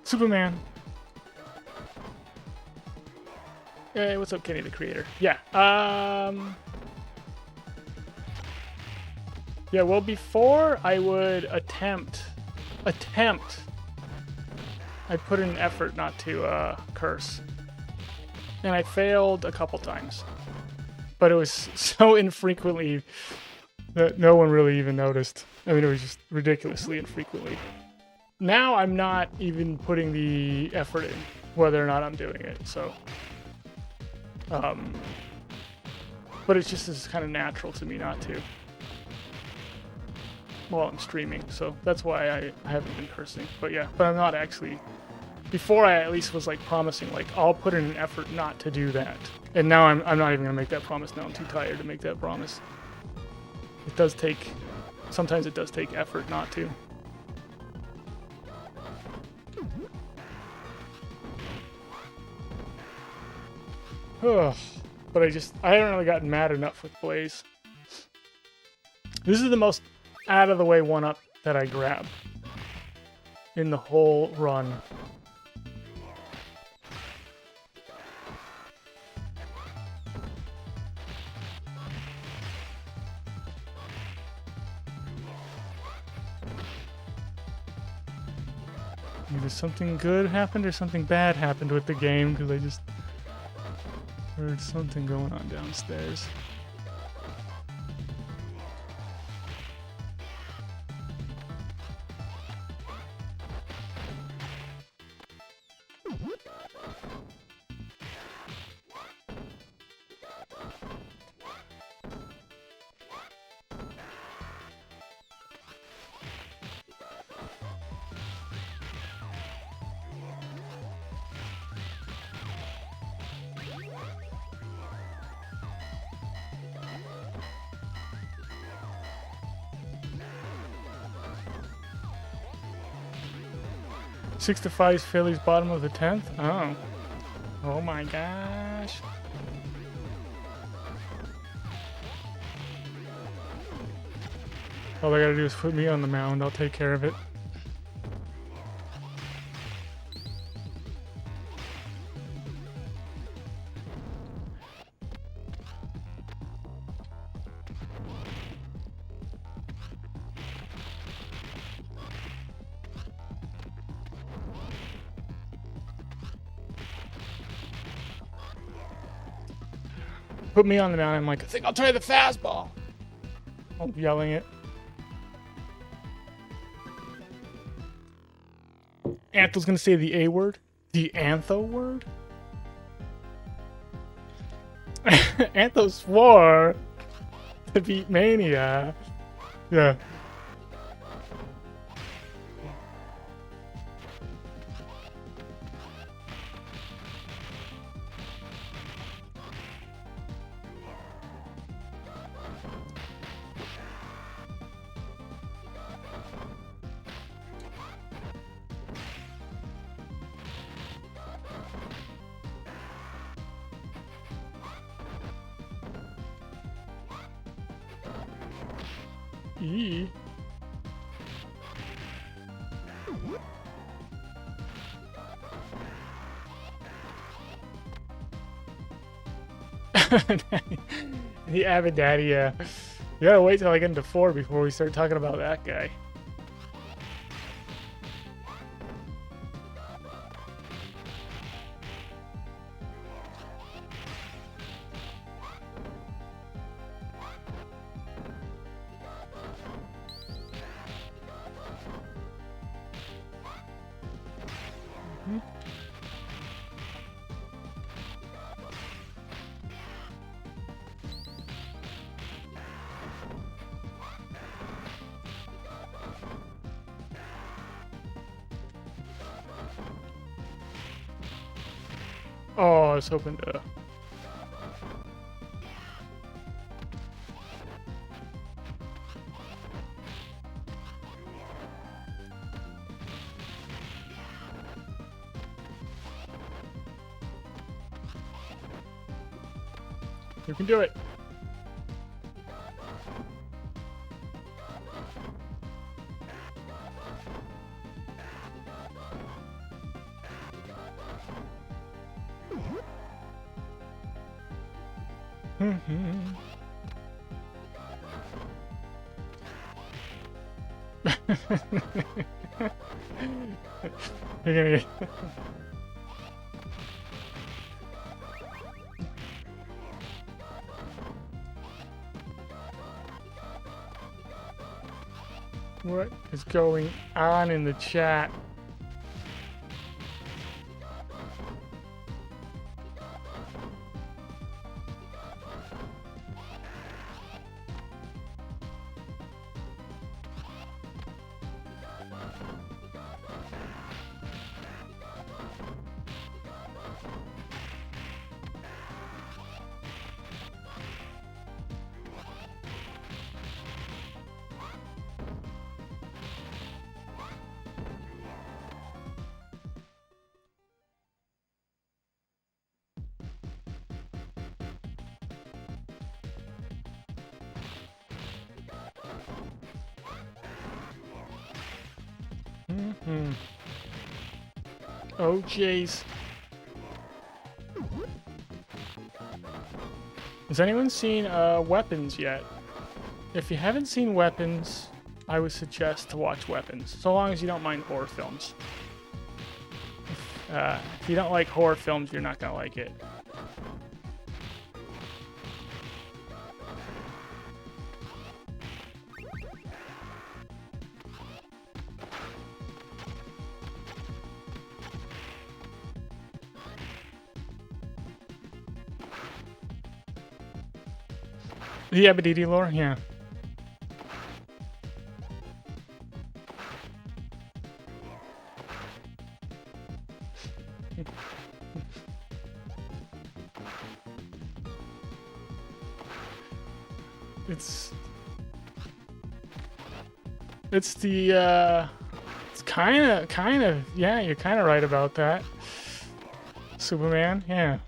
Superman. Hey, what's up, Kenny the Creator? Yeah. Yeah, well, before I would attempt, I'd put in an effort not to curse. And I failed a couple times. But it was so infrequently that no one really even noticed. I mean, it was just ridiculously infrequently. Now I'm not even putting the effort in, whether or not I'm doing it, so. But it's just as kind of natural to me not to. While I'm streaming, so that's why I haven't been cursing. But yeah, but I'm not actually. Before I at least was like promising, like, I'll put in an effort not to do that. And now I'm not even gonna make that promise now. I'm too tired to make that promise. It does take, sometimes it does take effort not to. But but I haven't really gotten mad enough with Blaze. This is the most out of the way 1-up that I grab in the whole run. Either something good happened or something bad happened with the game, because I just heard something going on downstairs. Six to 5 Phillies bottom of the 10th? Oh. Oh my gosh. All I gotta do is put me on the mound. I'll take care of it. Put me on the mound. I'm like, I think I'll try the fastball. I'm yelling it. Antho's gonna say the A word. The Antho word? Antho swore to beat Mania. Yeah. E. The Avid Daddy, yeah. You gotta wait till I get into 4 before we start talking about that guy. Oh, I was hoping to... You can do it. You're gonna get... What is going on in the chat? Mm-hmm. Oh, jeez. Has anyone seen Weapons yet? If you haven't seen Weapons, I would suggest to watch Weapons, so long as you don't mind horror films. If you don't like horror films, you're not gonna like it. The Abadidi lore, yeah. It's the it's kind of yeah, you're kind of right about that. Superman, yeah.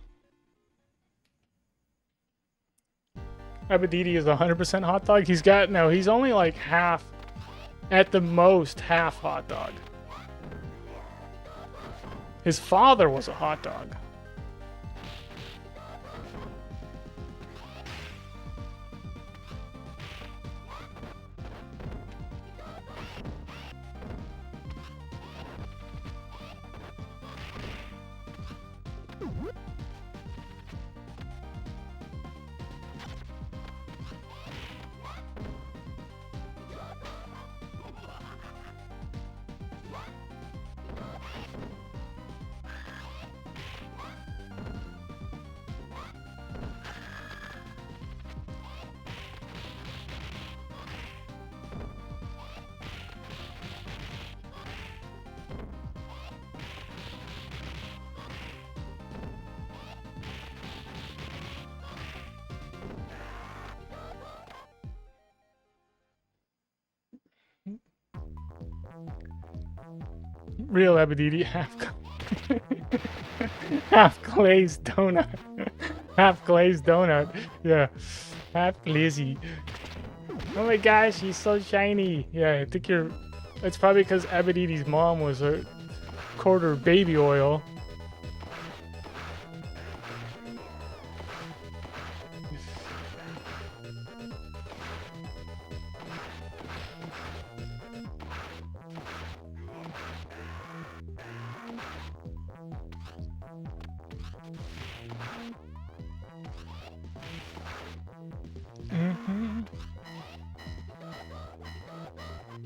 Abadidi is 100% hot dog. He's only like half, at the most half hot dog. His father was a hot dog. Real Abadidi, half glazed donut. Half glazed donut. Yeah. Half glizzy. Oh my gosh, he's so shiny. Yeah, I think it's probably because Abadidi's mom was a quarter baby oil.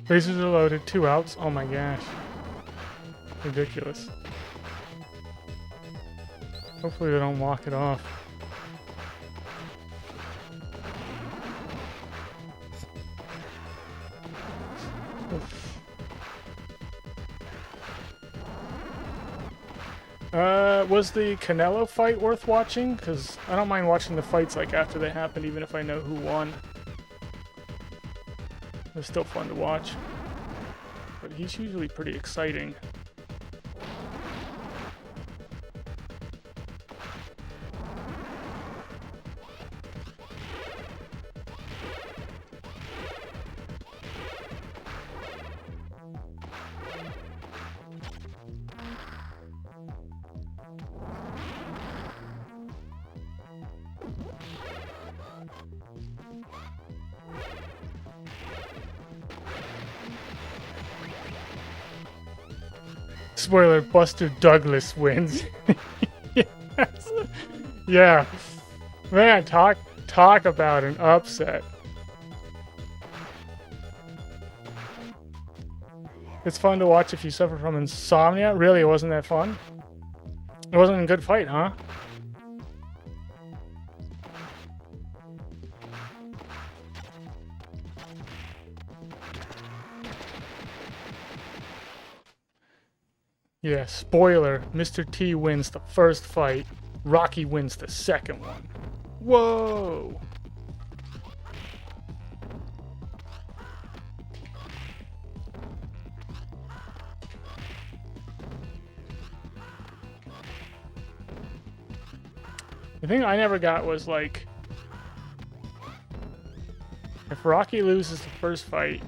Bases are loaded, 2 outs. Oh my gosh. Ridiculous. Hopefully they don't walk it off. Was the Canelo fight worth watching? Because I don't mind watching the fights like after they happen, even if I know who won. They're still fun to watch. But he's usually pretty exciting. Spoiler, Buster Douglas wins. Yes. Yeah. Man, talk about an upset. It's fun to watch if you suffer from insomnia. Really, it wasn't that fun? It wasn't a good fight, huh? Yeah, spoiler, Mr. T wins the first fight, Rocky wins the second one. Whoa! The thing I never got was, like, if Rocky loses the first fight,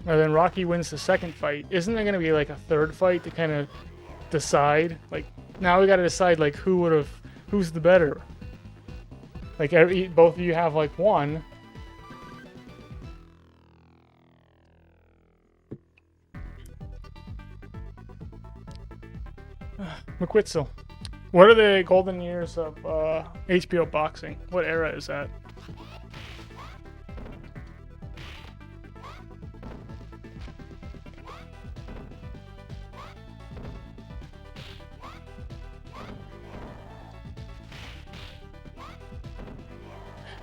And then Rocky wins the second fight. Isn't there going to be like a third fight to kind of decide? Like, now we got to decide like who's the better. Like both of you have like one. McQuitzel. What are the golden years of HBO boxing? What era is that?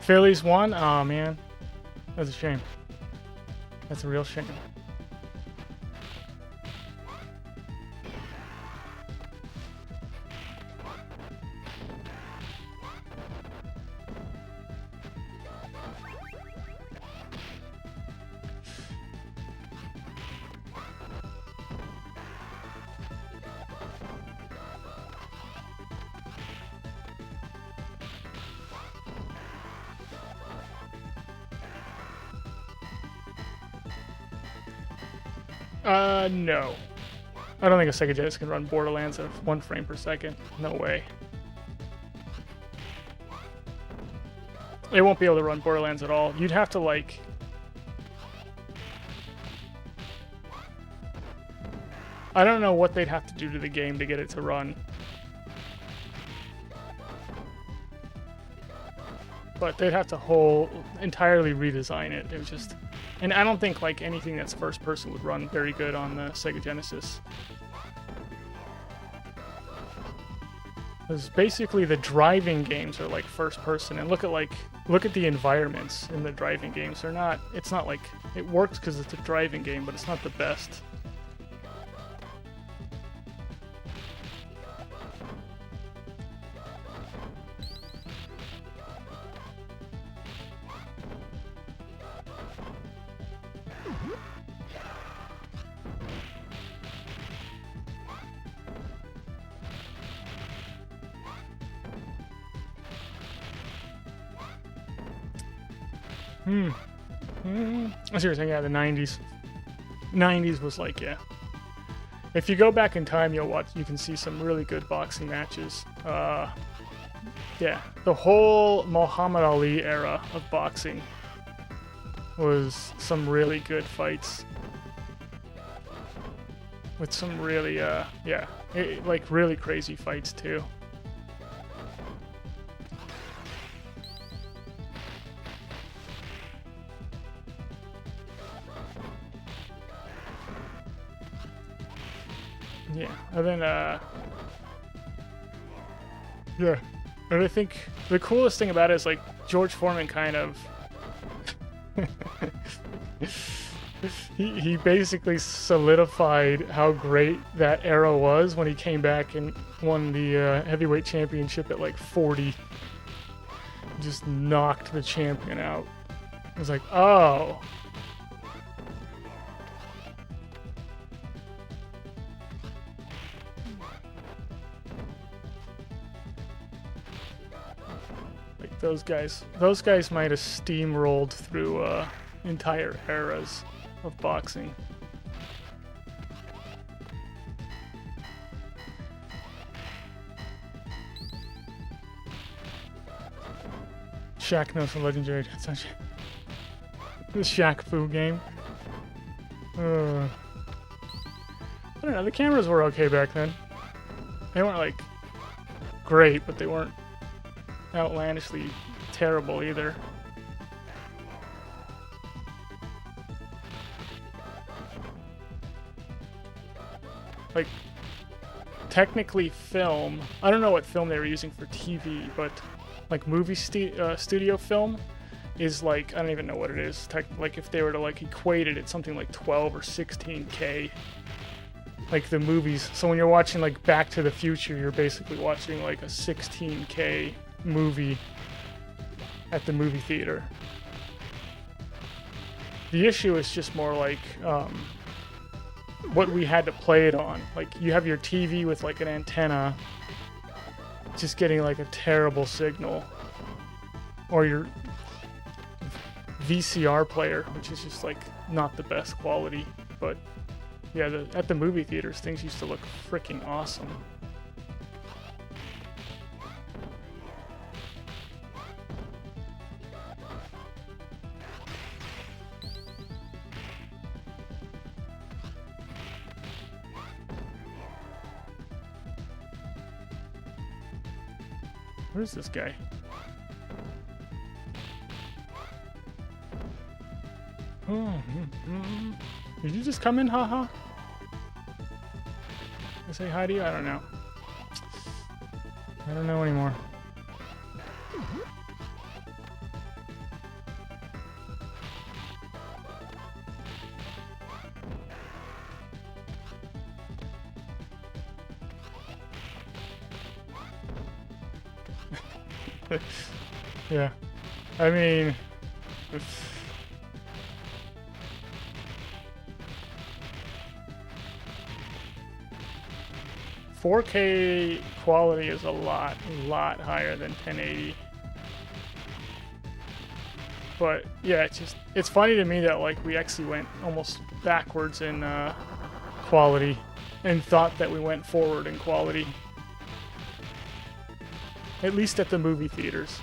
Phillies won? Oh man, that's a shame. That's a real shame. No. I don't think a Sega Genesis can run Borderlands at 1 frame per second. No way. It won't be able to run Borderlands at all. You'd have to, like... I don't know what they'd have to do to the game to get it to run. But they'd have to entirely redesign it. It was just... And I don't think like anything that's first person would run very good on the Sega Genesis. Because basically the driving games are like first person, and look at the environments in the driving games. It's not like, it works because it's a driving game, but it's not the best. I see what you're saying. Yeah, the 90s. 90s was like, yeah. If you go back in time, you can see some really good boxing matches. Yeah, the whole Muhammad Ali era of boxing was some really good fights. With some really, like really crazy fights too. Yeah, and then, yeah, and I think the coolest thing about it is, like, George Foreman kind of, he basically solidified how great that era was when he came back and won the heavyweight championship at, like, 40. Just knocked the champion out. It was like, oh. Those guys might have steamrolled through entire eras of boxing. Shaq knows some legendary. The Shaq Fu game. I don't know. The cameras were okay back then. They weren't like great, but they weren't outlandishly terrible either. Like, technically film, I don't know what film they were using for TV, but like movie studio film is like, I don't even know what it is. Like if they were to like equate it, it's something like 12 or 16K. Like the movies. So when you're watching like Back to the Future, you're basically watching like a 16K movie at the movie theater. The issue is just more like what we had to play it on. Like you have your TV with like an antenna just getting like a terrible signal, or your VCR player, which is just like not the best quality, but yeah, at the movie theaters, things used to look freaking awesome. Where's this guy? Did you just come in, haha? I say hi to you? I don't know. I don't know anymore. Yeah. I mean... 4K quality is a lot higher than 1080. But yeah, it's funny to me that like we actually went almost backwards in quality and thought that we went forward in quality. At least at the movie theaters.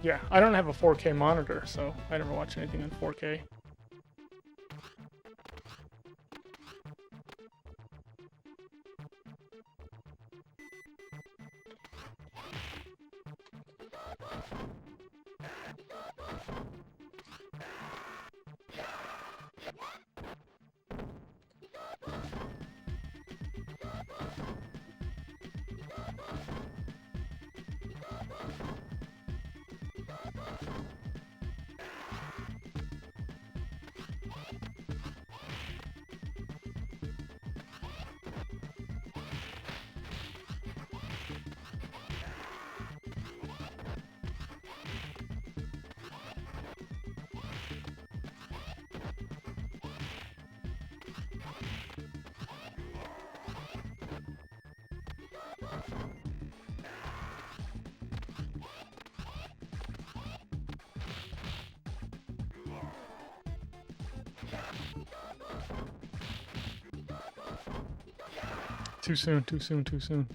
Yeah, I don't have a 4K monitor, so I never watch anything on 4K. Too soon, too soon, too soon.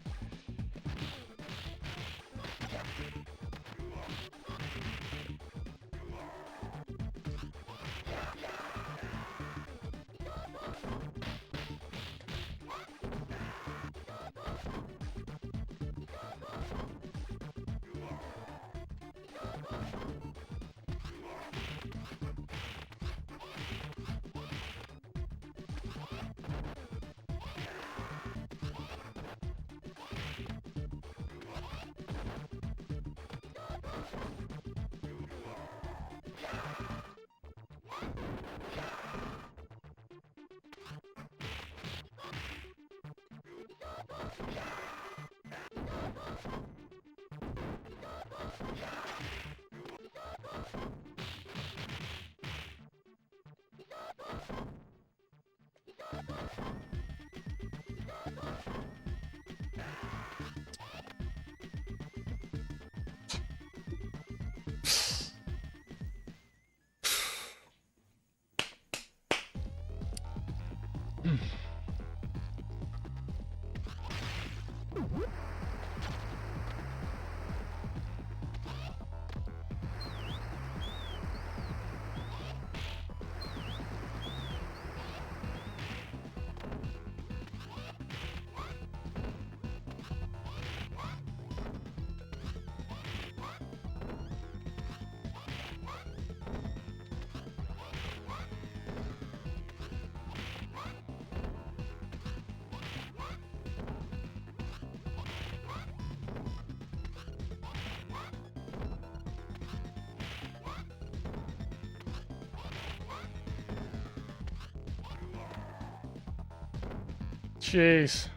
Jeez.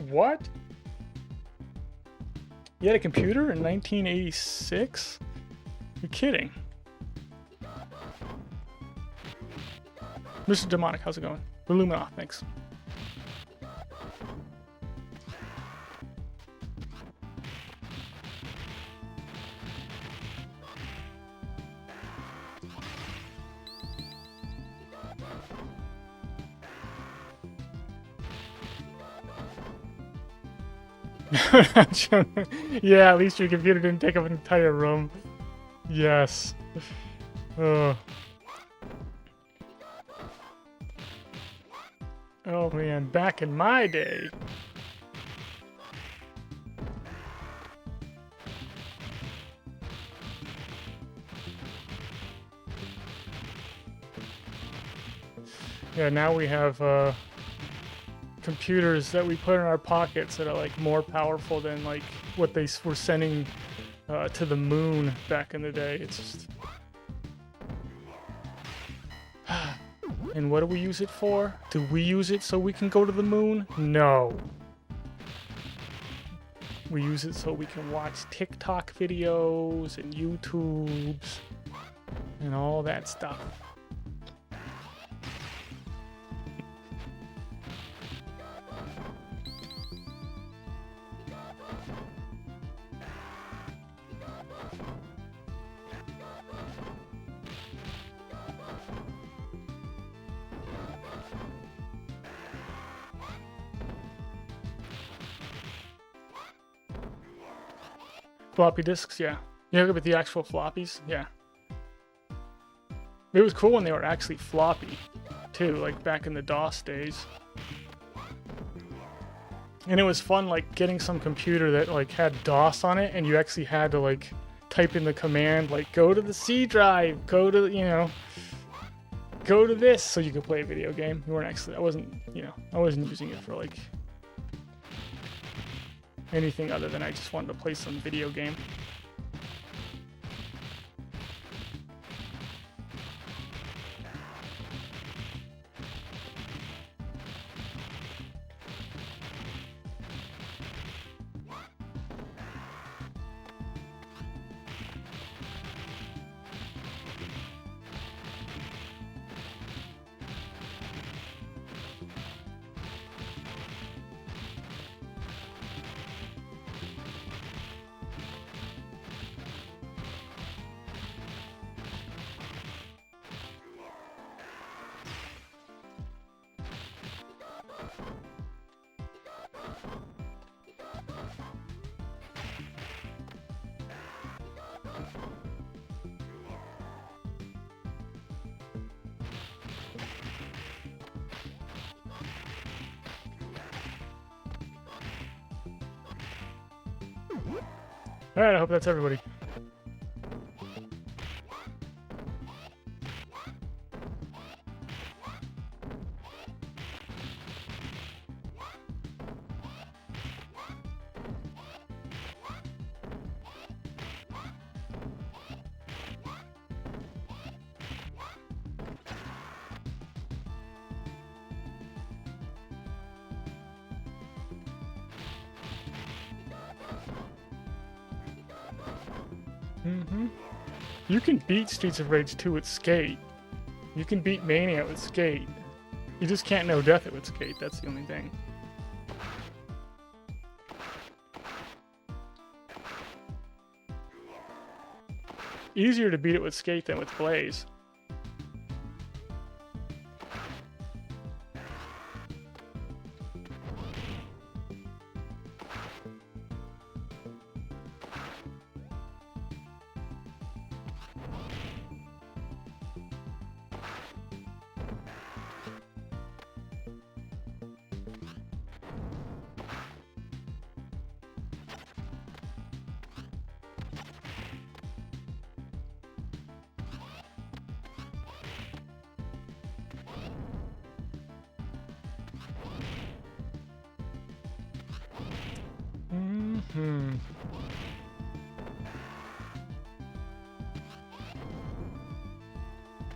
What? You had a computer in 1986? You're kidding. Mr. Demonic, how's it going? Illuminoff, thanks. Yeah, at least your computer didn't take up an entire room. Yes. Oh. Oh man, back in my day. Yeah, now we have computers that we put in our pockets that are like more powerful than like what they were sending to the moon back in the day. It's just... And what do we use it for? Do we use it so we can go to the moon? No. We use it so we can watch TikTok videos and YouTubes and all that stuff. Floppy disks, yeah. You look at the actual floppies, yeah. It was cool when they were actually floppy, too, like back in the DOS days. And it was fun, like, getting some computer that, like, had DOS on it, and you actually had to, like, type in the command, like, go to the C drive, go to, you know, go to this, so you could play a video game. You weren't actually, I wasn't using it for, like, anything other than I just wanted to play some video game. Alright, I hope that's everybody. You can beat Streets of Rage 2 with Skate. You can beat Mania with Skate. You just can't know Death it with Skate, that's the only thing. Easier to beat it with Skate than with Blaze.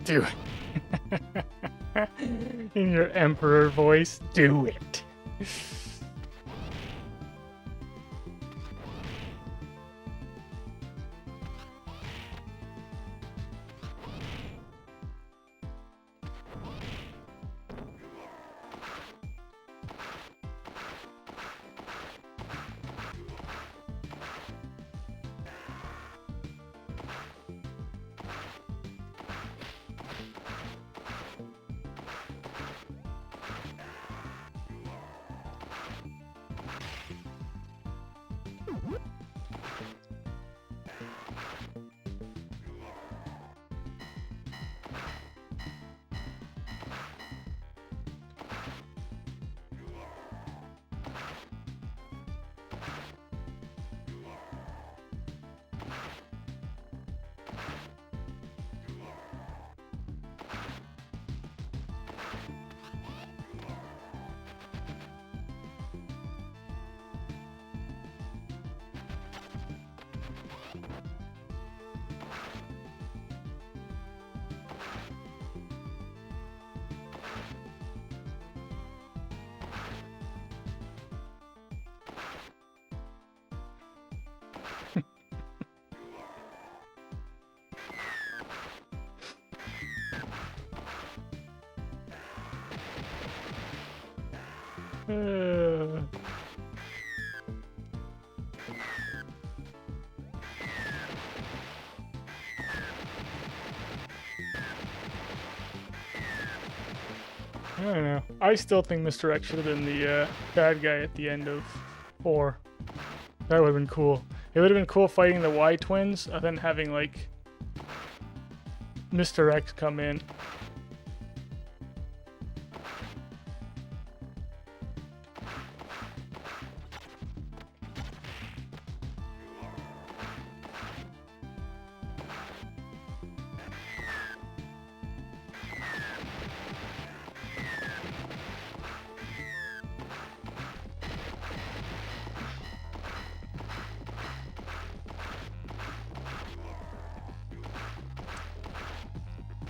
Do it. In your emperor voice, do it. Uh, I don't know. I still think Mr. X should have been the bad guy at the end of 4. That would have been cool. It would have been cool fighting the Y twins and then having like Mr. X come in.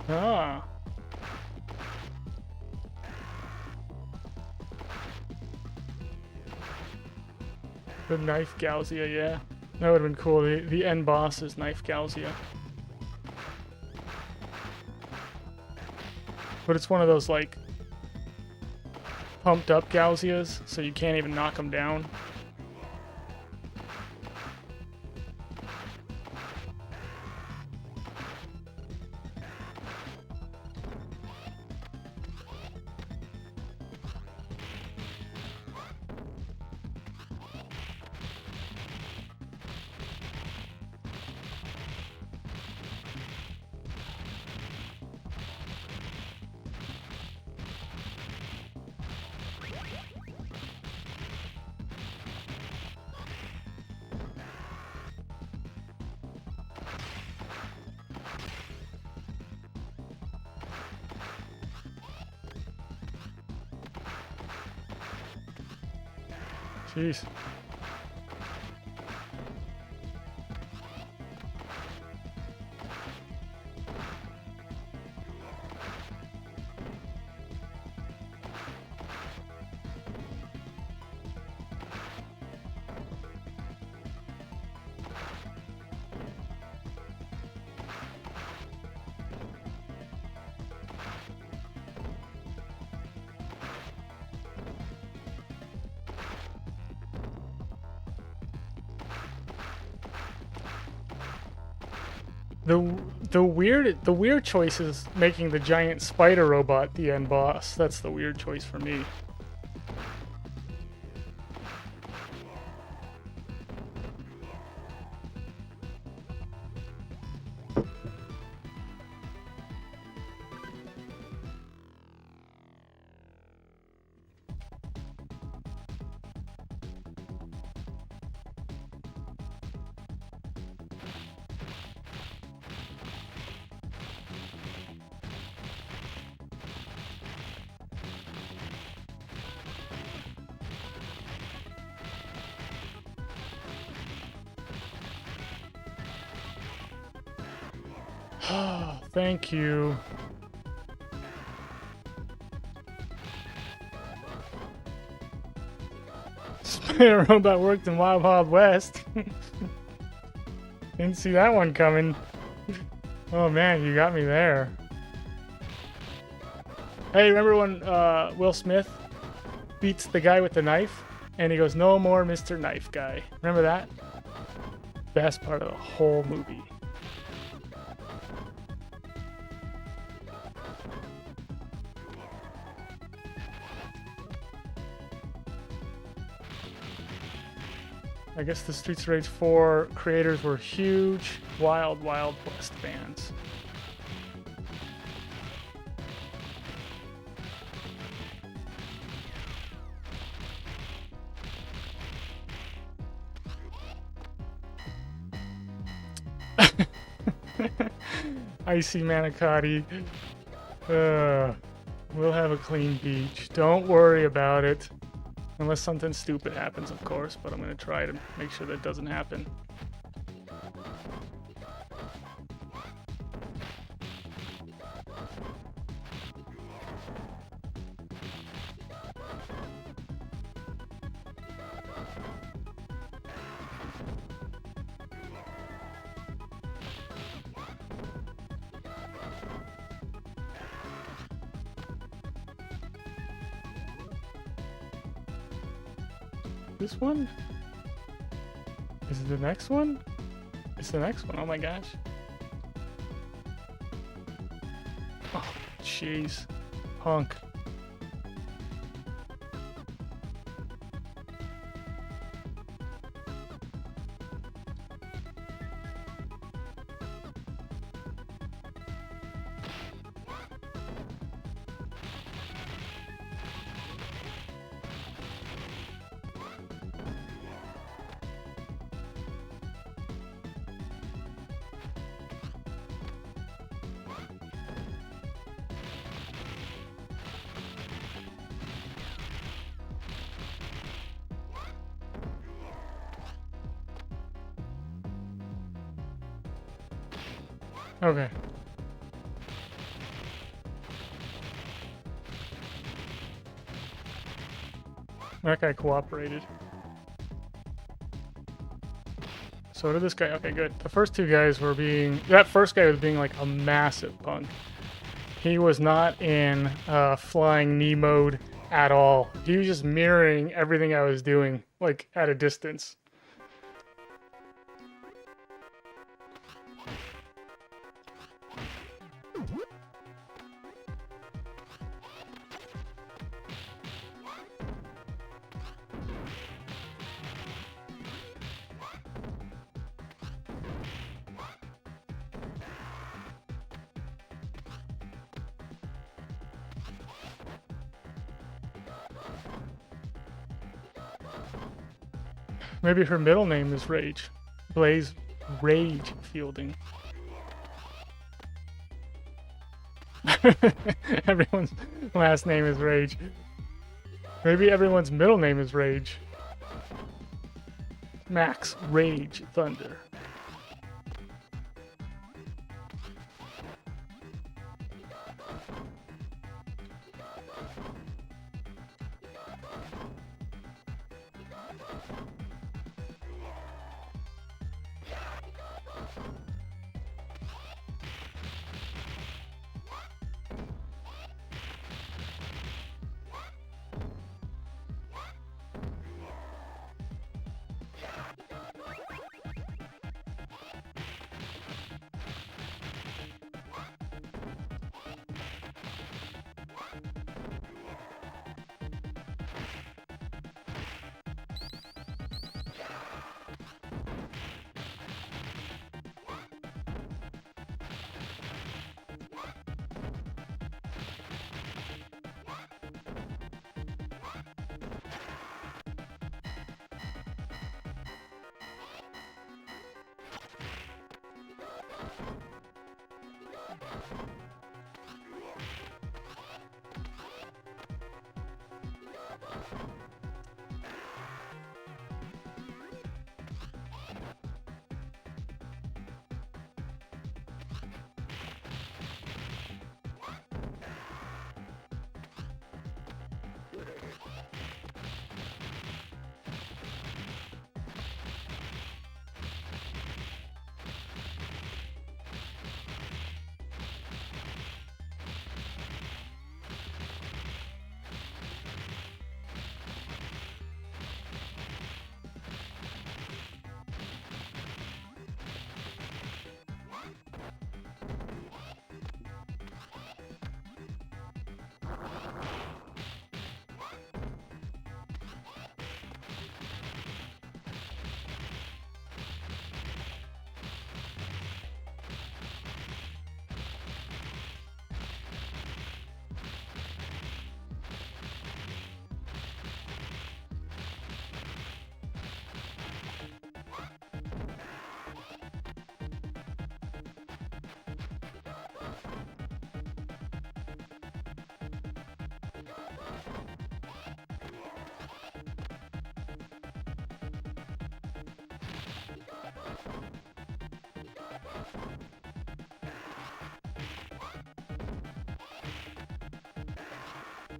Ah. The knife Gauzia, yeah. That would have been cool. The end boss is knife Gauzia. But it's one of those, like, pumped up Gauzias, so you can't even knock them down. Jeez. The weird choice is making the giant spider robot the end boss. That's the weird choice for me. Thank you. Spider robot worked in Wild Wild West. Didn't see that one coming. Oh man, you got me there. Hey, remember when Will Smith beats the guy with the knife? And he goes, "No more Mr. Knife Guy." Remember that? Best part of the whole movie. I guess the Streets of Rage 4 creators were huge Wild Wild West fans. Icy Manicotti. We'll have a clean beach. Don't worry about it. Unless something stupid happens, of course, but I'm going to try to make sure that doesn't happen. This one? Is it the next one? It's the next one. Oh my gosh. Oh, jeez. Punk. Okay. That guy cooperated. So did this guy. Okay, good. The first two guys were being... That first guy was being like a massive punk. He was not in flying knee mode at all. He was just mirroring everything I was doing, like at a distance. Maybe her middle name is Rage. Blaze Rage Fielding. Everyone's last name is Rage. Maybe everyone's middle name is Rage. Max Rage Thunder.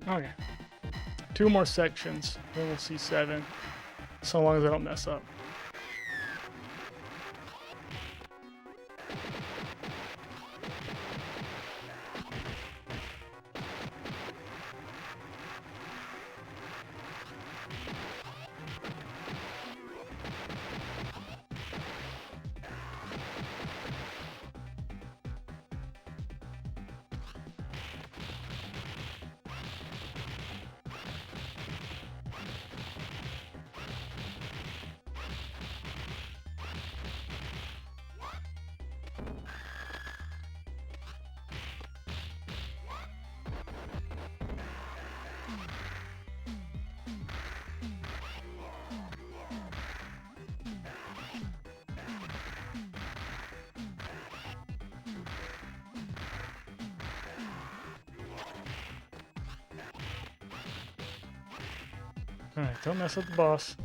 Okay. 2 more sections, then we'll see 7. So long as I don't mess up. Alright, don't mess with the boss.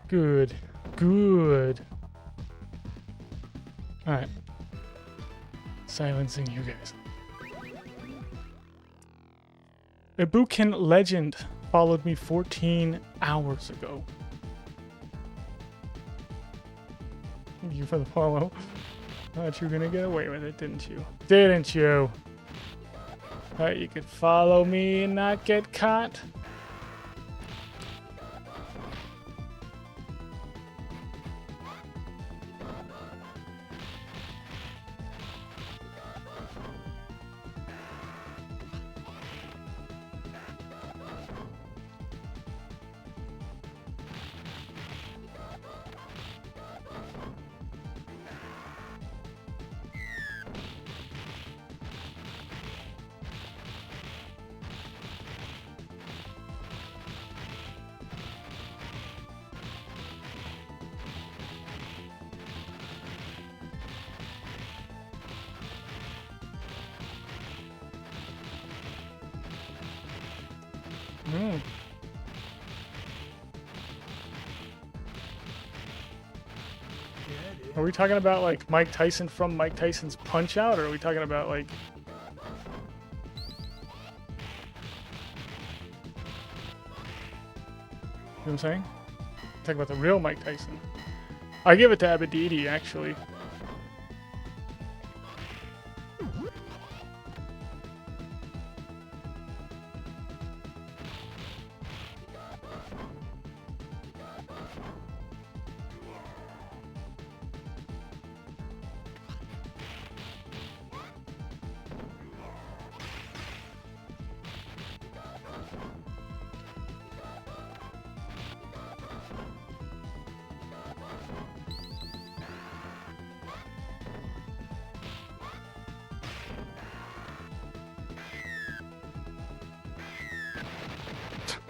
Good. Good. Alright. Silencing you guys. A Bukin legend followed me 14 hours ago. Thank you for the follow. Thought you were gonna get away with it, didn't you? Didn't you? Thought you could follow me and not get caught? Hmm. Are we talking about like Mike Tyson from Mike Tyson's Punch Out, or are we talking about like... You know what I'm saying? Talking about the real Mike Tyson. I give it to Abedidi, actually.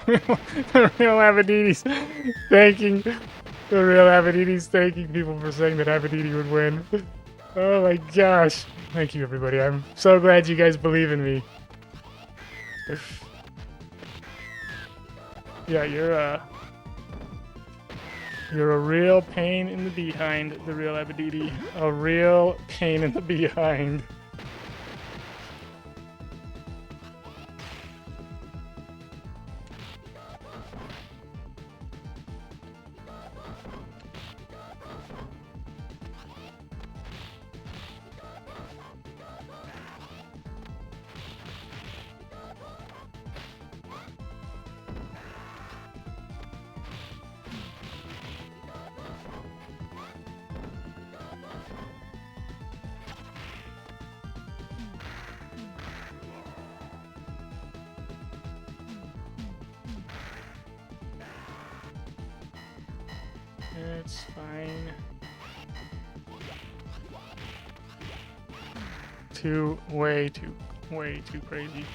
The real Abedidi's thanking people for saying that Abedidi would win. Oh my gosh. Thank you, everybody. I'm so glad you guys believe in me. Yeah, you're a real pain in the behind, the real Abedidi. A real pain in the behind. It's fine. Way too crazy.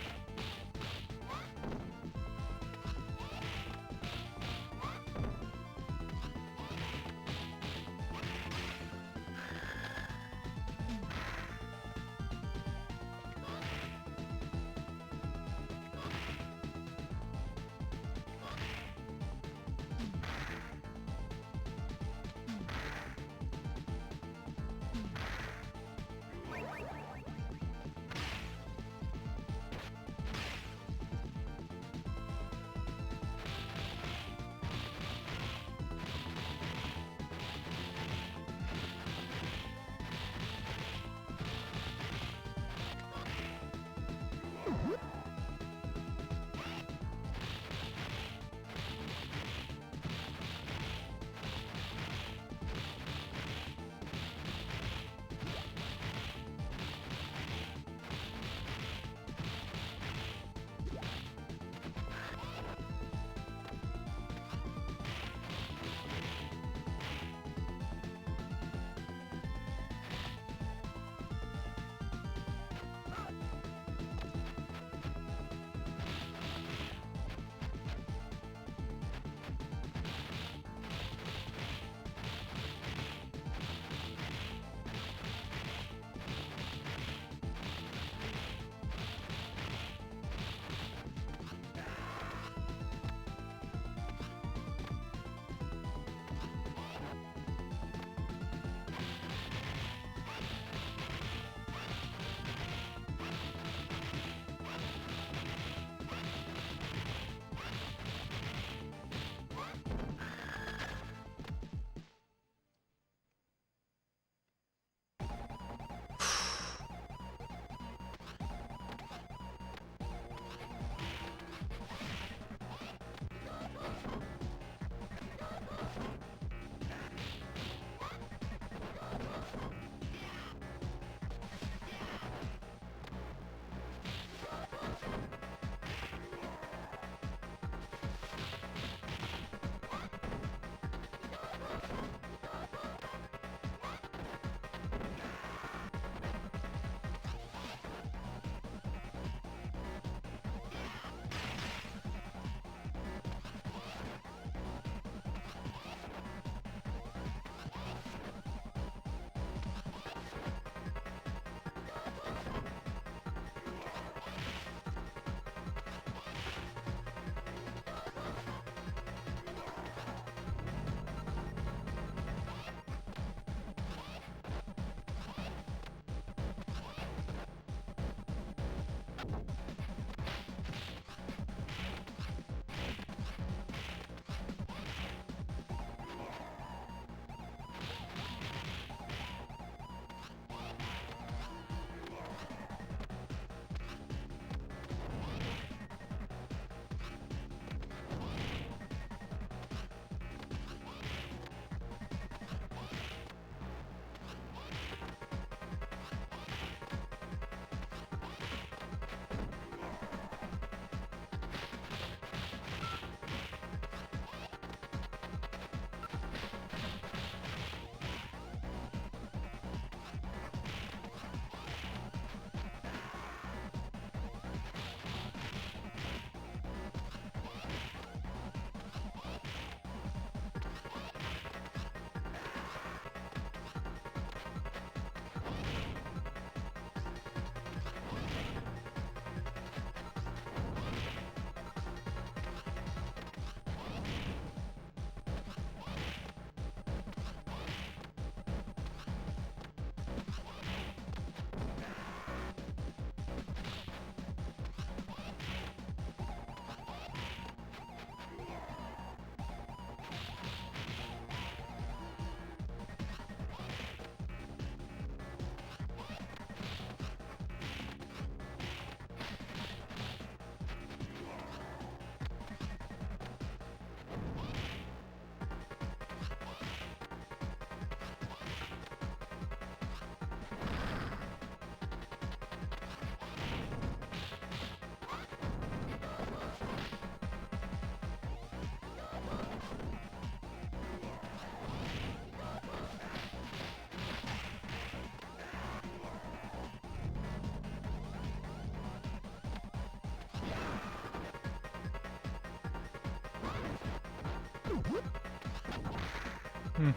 Hmm.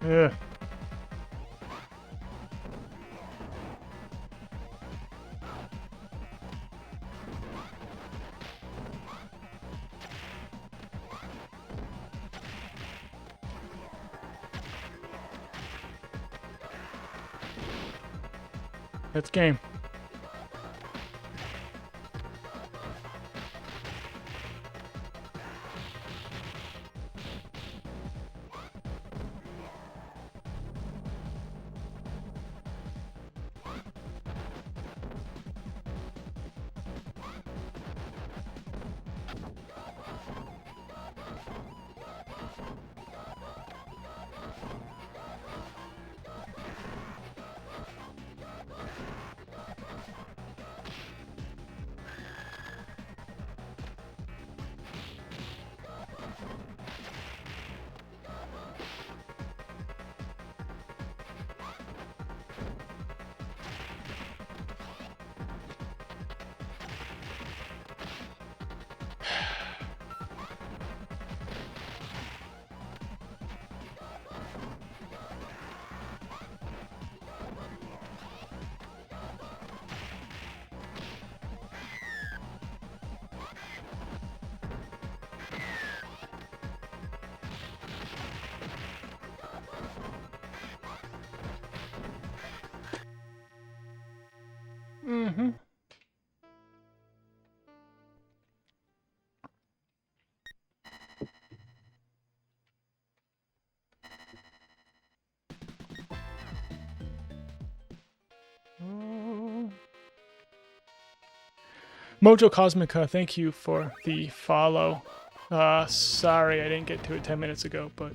Yeah. That's game. Mm-hmm. Mojo Cosmica, thank you for the follow. Sorry I didn't get to it 10 minutes ago, but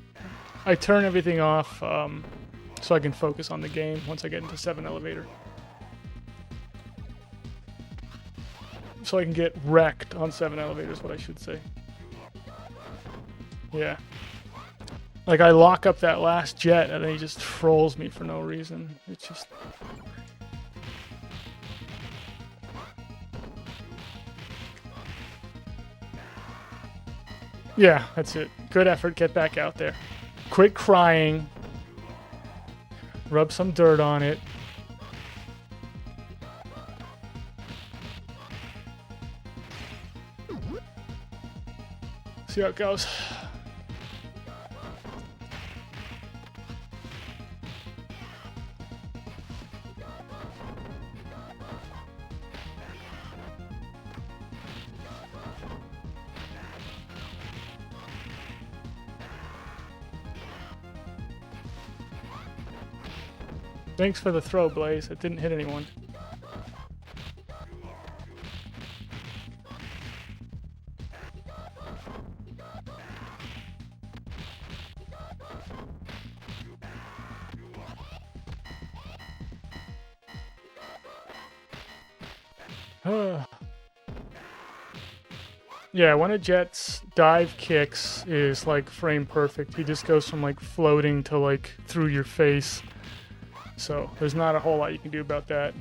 I turn everything off so I can focus on the game once I get into 7 elevator. So I can get wrecked on 7 elevator is what I should say. Yeah. Like I lock up that last jet and then he just trolls me for no reason. It's just... Yeah, that's it. Good effort, get back out there. Quit crying. Rub some dirt on it. See how it goes. Thanks for the throw, Blaze. It didn't hit anyone. Yeah, one of Jet's dive kicks is like frame perfect. He just goes from like floating to like through your face. So there's not a whole lot you can do about that.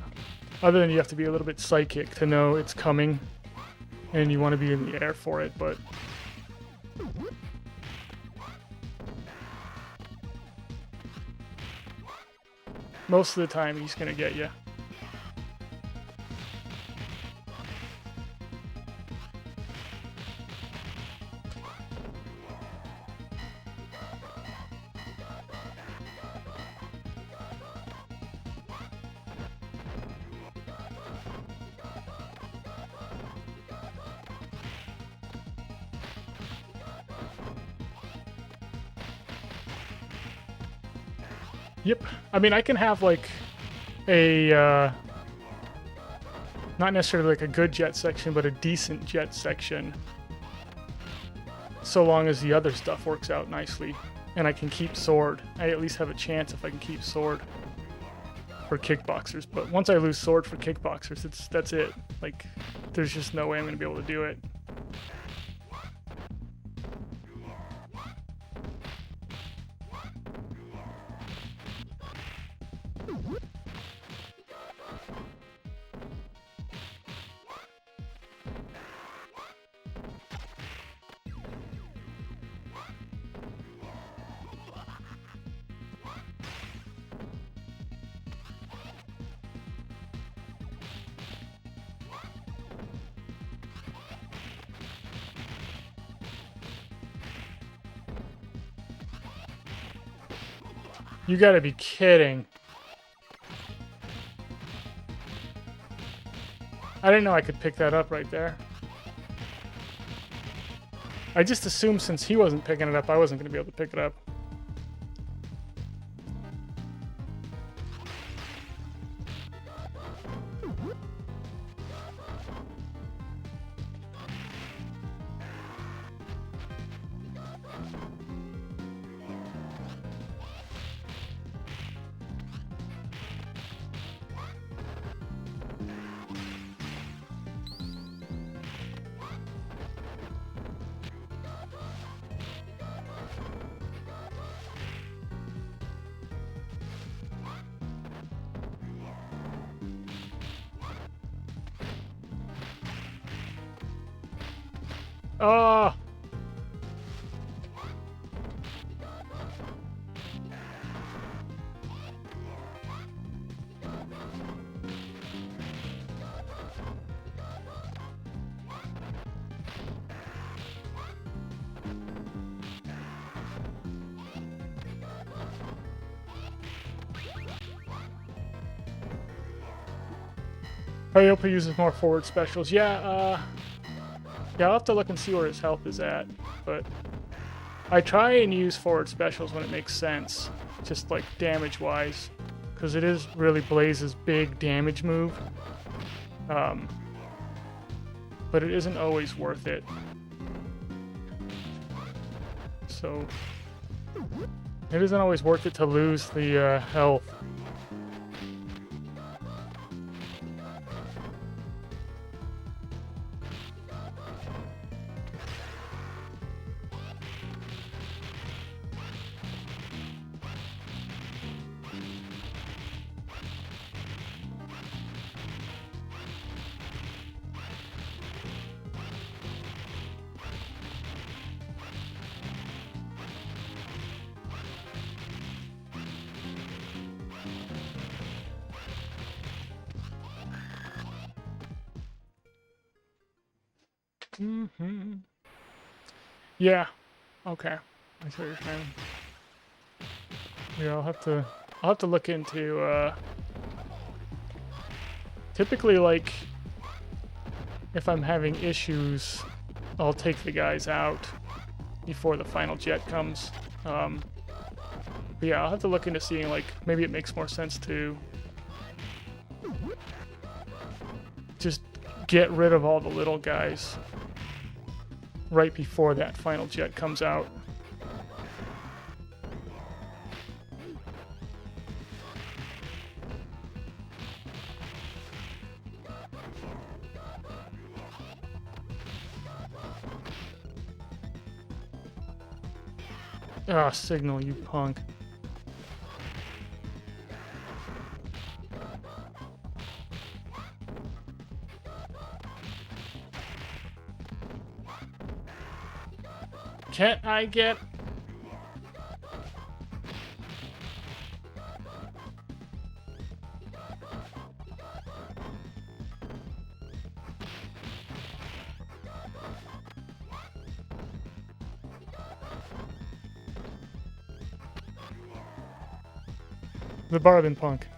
Other than you have to be a little bit psychic to know it's coming. And you want to be in the air for it, but... most of the time he's going to get you. Yep. I mean, I can have like a not necessarily like a good jet section, but a decent jet section, so long as the other stuff works out nicely, and I can keep sword. I at least have a chance if I can keep sword for kickboxers. But once I lose sword for kickboxers, that's it. Like, there's just no way I'm gonna be able to do it. You gotta be kidding. I didn't know I could pick that up right there. I just assumed since he wasn't picking it up, I wasn't gonna be able to pick it up. Oh! I hope he uses more forward specials. Yeah, I'll have to look and see where his health is at, but I try and use forward specials when it makes sense, just like damage-wise, because it is really Blaze's big damage move, but it isn't always worth it. So, it isn't always worth it to lose the health. Mm-hmm. Yeah. Okay. I see what you're saying. Yeah, I'll have to look into typically, like, if I'm having issues, I'll take the guys out before the final jet comes. But yeah, I'll have to look into seeing, like, maybe it makes more sense to just get rid of all the little guys right before that final jet comes out. Ah, signal, you punk. Can't I get... The Barbin punk.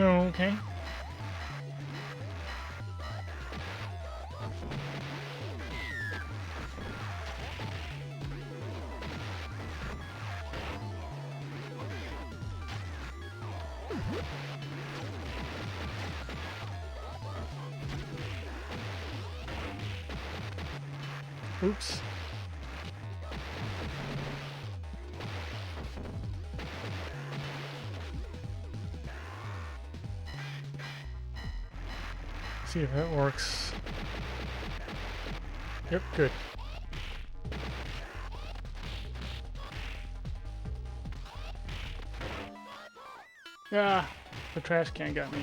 Okay. Oops. See if that works. Yep, good. Ah, the trash can got me.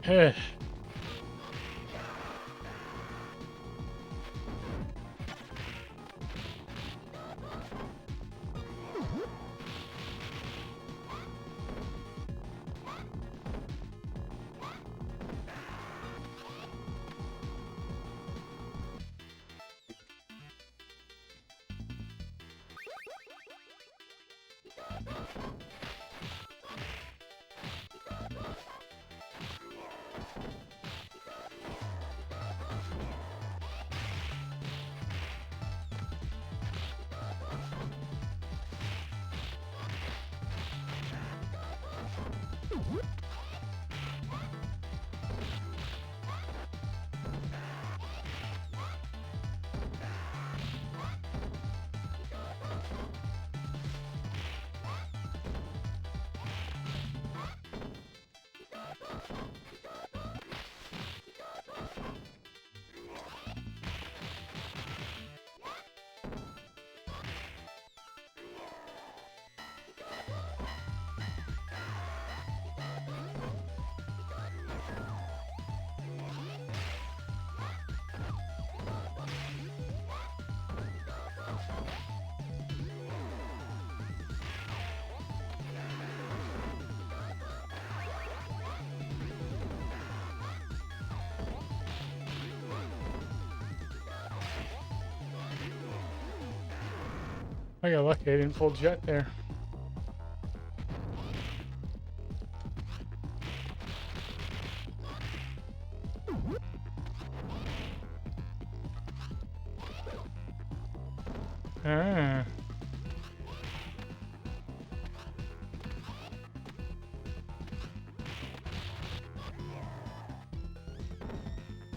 Hey. I got lucky I didn't pull jet there. Ah.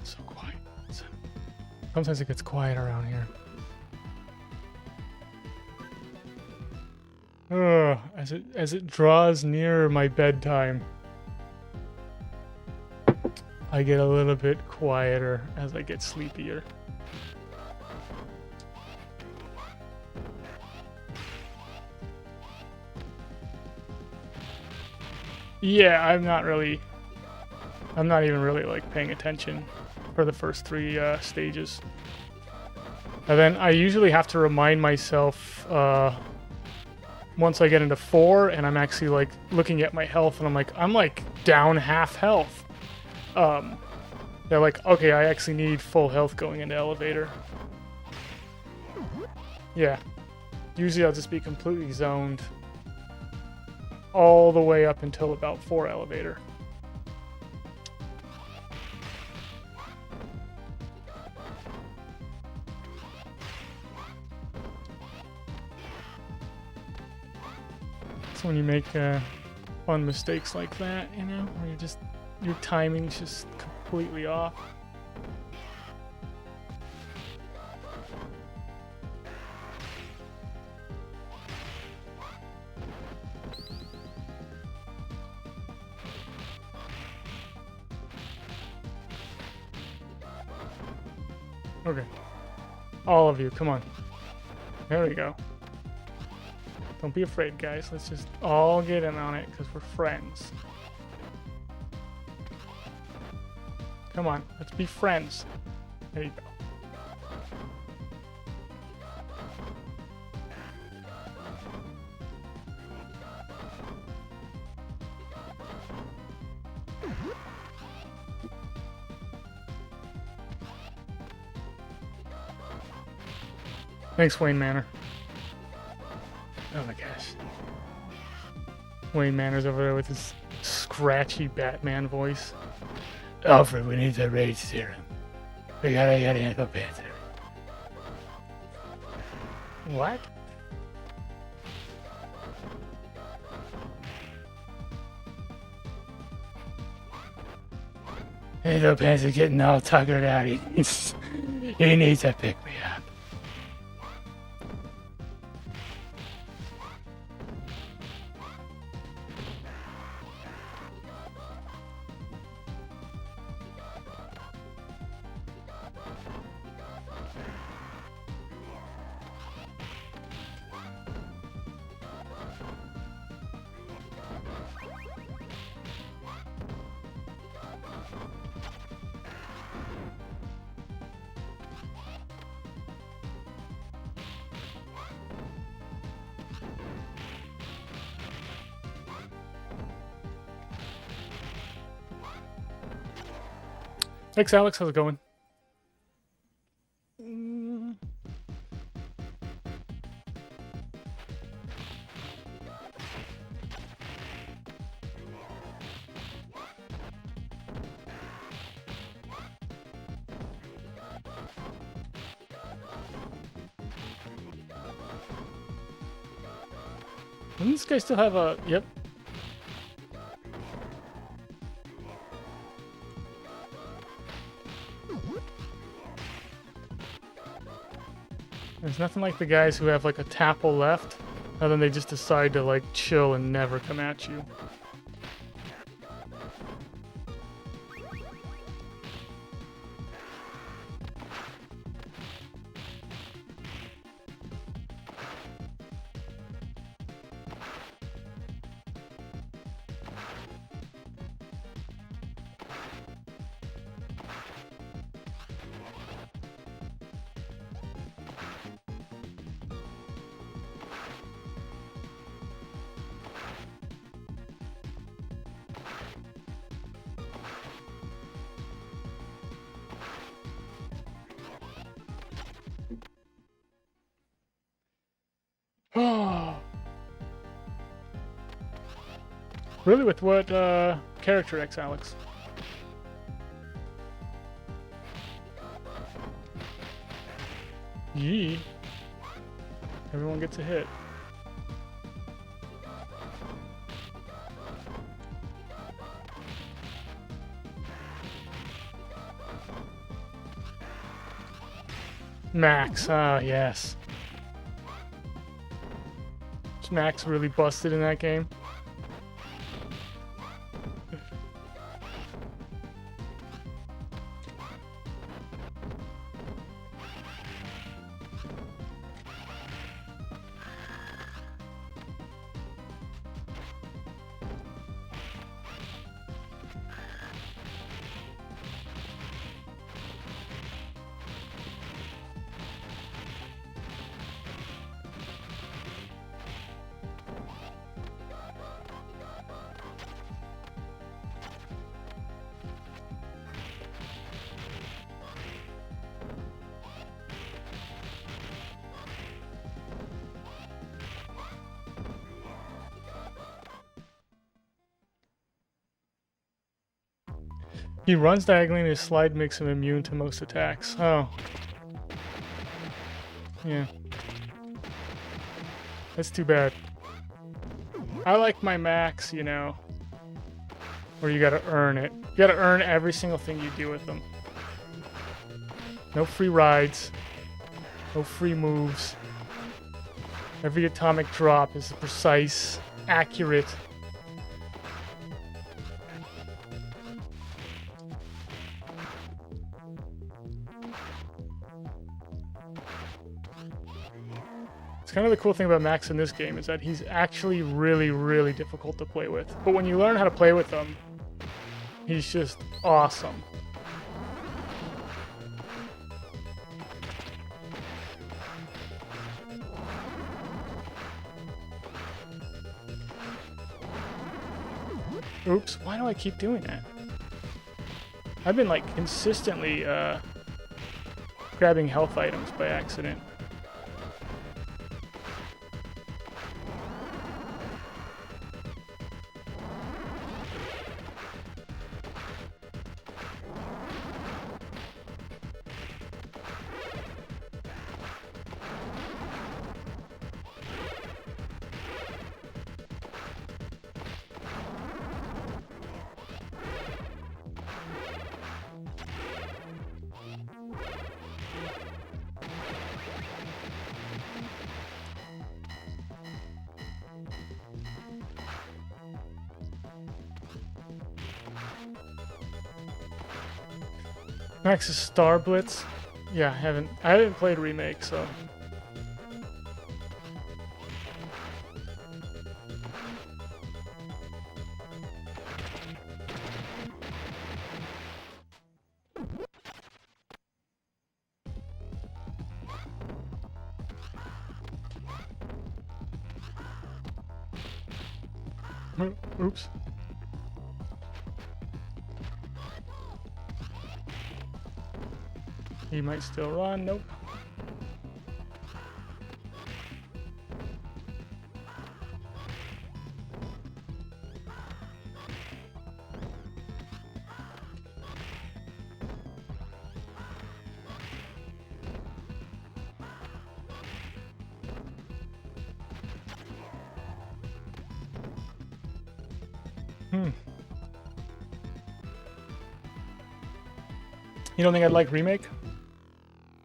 So quiet. Sometimes it gets quiet around here. Ugh, as it draws nearer my bedtime, I get a little bit quieter as I get sleepier. Yeah, I'm not even really like paying attention for the first three stages. And then I usually have to remind myself once I get into 4 and I'm actually like looking at my health and I'm like down half health. They're like, okay, I actually need full health going into elevator. Yeah. Usually I'll just be completely zoned all the way up until about 4 elevator. When you make fun mistakes like that, you know, where your timing's just completely off. Okay. All of you, come on. There we go. Don't be afraid, guys. Let's just all get in on it because we're friends. Come on, let's be friends. There you go. Thanks, Wayne Manor. Oh my gosh. Wayne Manor's over there with his scratchy Batman voice. Alfred, we need the raid serum. We gotta get Anthopants. What? Anthopants are getting all tuckered out. He needs to pick me up. Thanks, Alex. How's it going? Doesn't this guy still have a... Yep. There's nothing like the guys who have like a tapple left, and then they just decide to like chill and never come at you. Really, with what character X, Alex? Yee. Everyone gets a hit. Max, yes. Is Max really busted in that game? He runs diagonally and his slide makes him immune to most attacks. Oh. Yeah. That's too bad. I like my Max, you know, where you gotta earn it. You gotta earn every single thing you do with them. No free rides. No free moves. Every atomic drop is precise, accurate. It's kind of the cool thing about Max in this game is that he's actually really, really difficult to play with. But when you learn how to play with him, he's just awesome. Oops, why do I keep doing that? I've been like consistently grabbing health items by accident. Max's Star Blitz? Yeah, I haven't played Remake, so. Oops. He might still run. Nope. You don't think I'd like Remake?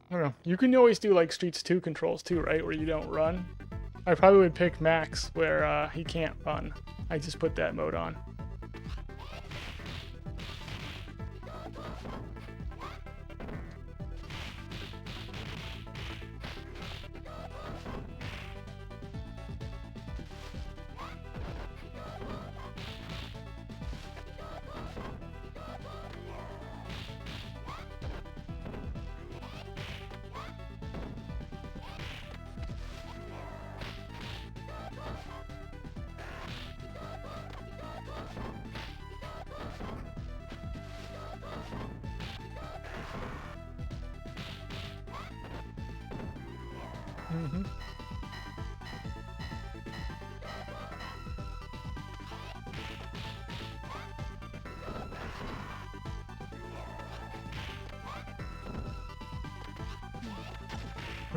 I don't know. You can always do like Streets 2 controls too, right? Where you don't run. I probably would pick Max where he can't run. I just put that mode on. Mm-hmm.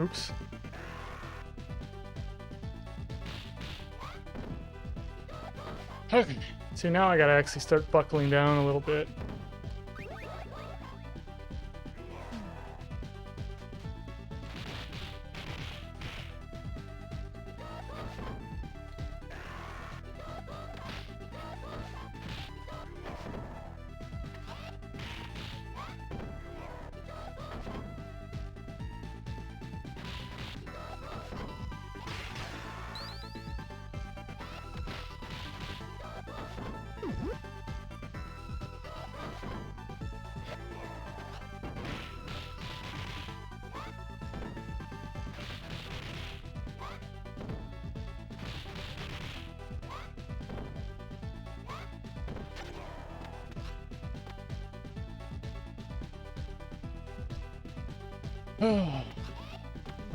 Oops. Okay. So now I gotta actually start buckling down a little bit.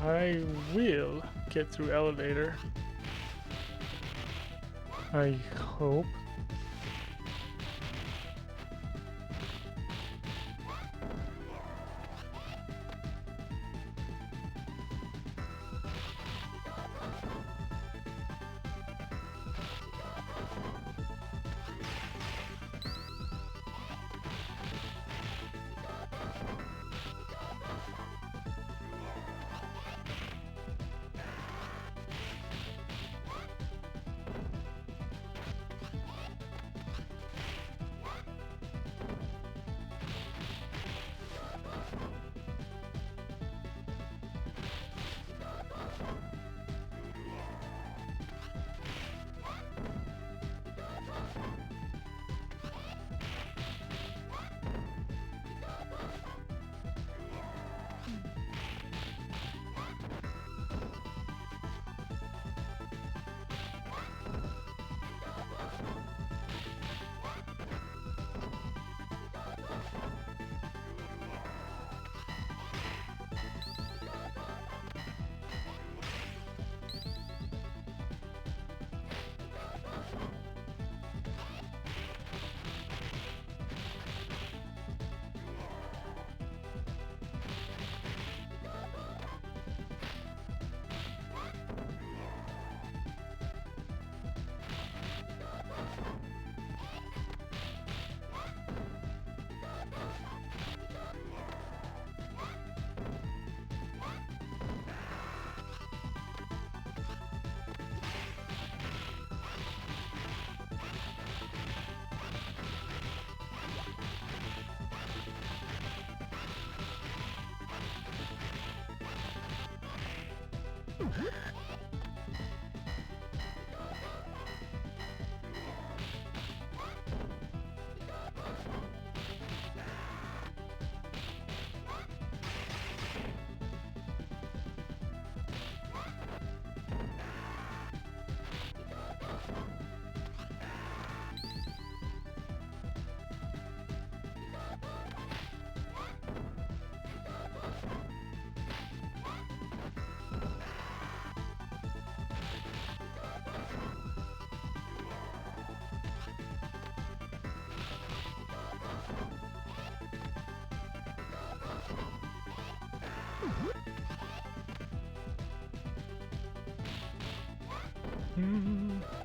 I will get through elevator. I hope.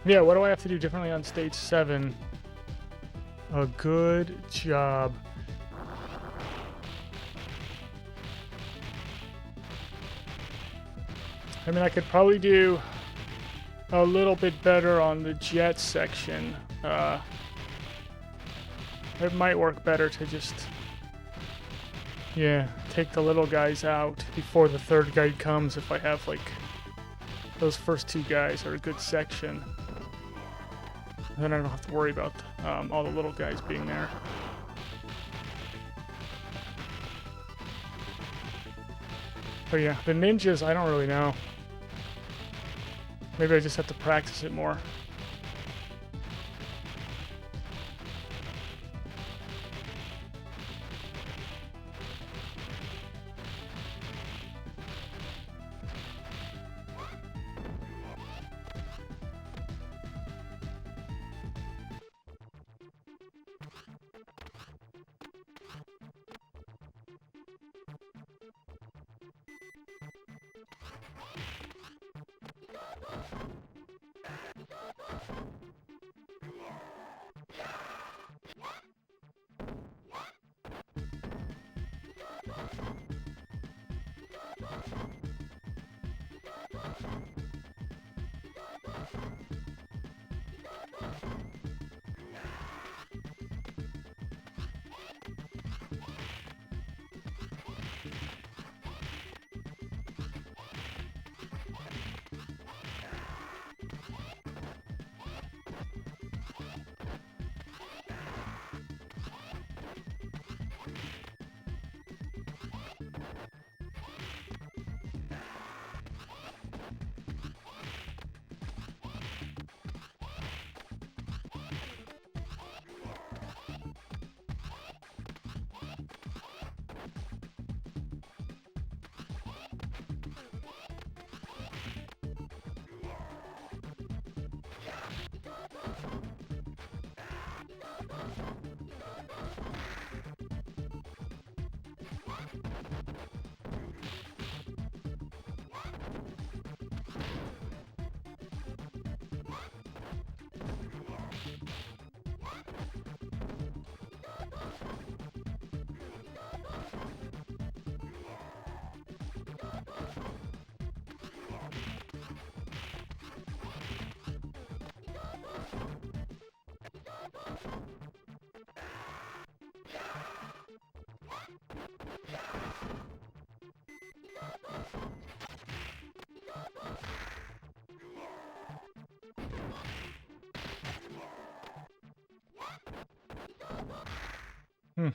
Yeah, what do I have to do differently on stage 7? A good job. I mean, I could probably do a little bit better on the jet section. It might work better to just, yeah, take the little guys out before the third guy comes if I have, like, those first 2 guys are a good section. And then I don't have to worry about all the little guys being there. But yeah, the ninjas, I don't really know. Maybe I just have to practice it more. Hmm.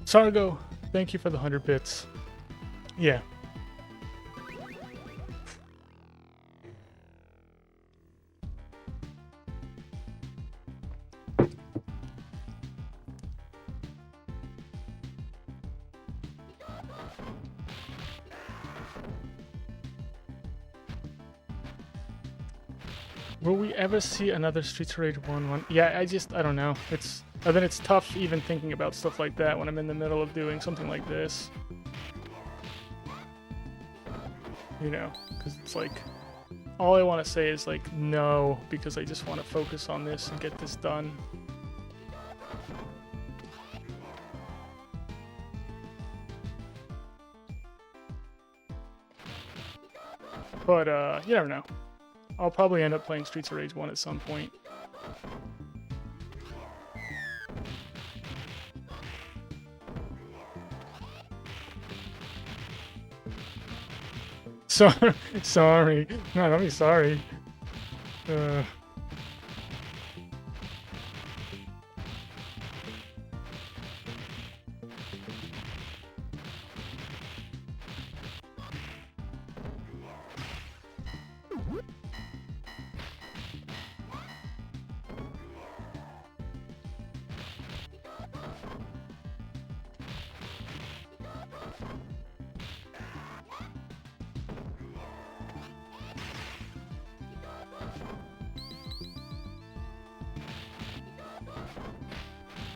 Sargo, thank you for the 100 bits. Yeah. Will we ever see another Streets Rage 1-1? Yeah, I don't know. Then it's tough even thinking about stuff like that when I'm in the middle of doing something like this. You know, because it's like all I want to say is like no, because I just want to focus on this and get this done. But you never know. I'll probably end up playing Streets of Rage 1 at some point. Sorry. No, don't be sorry.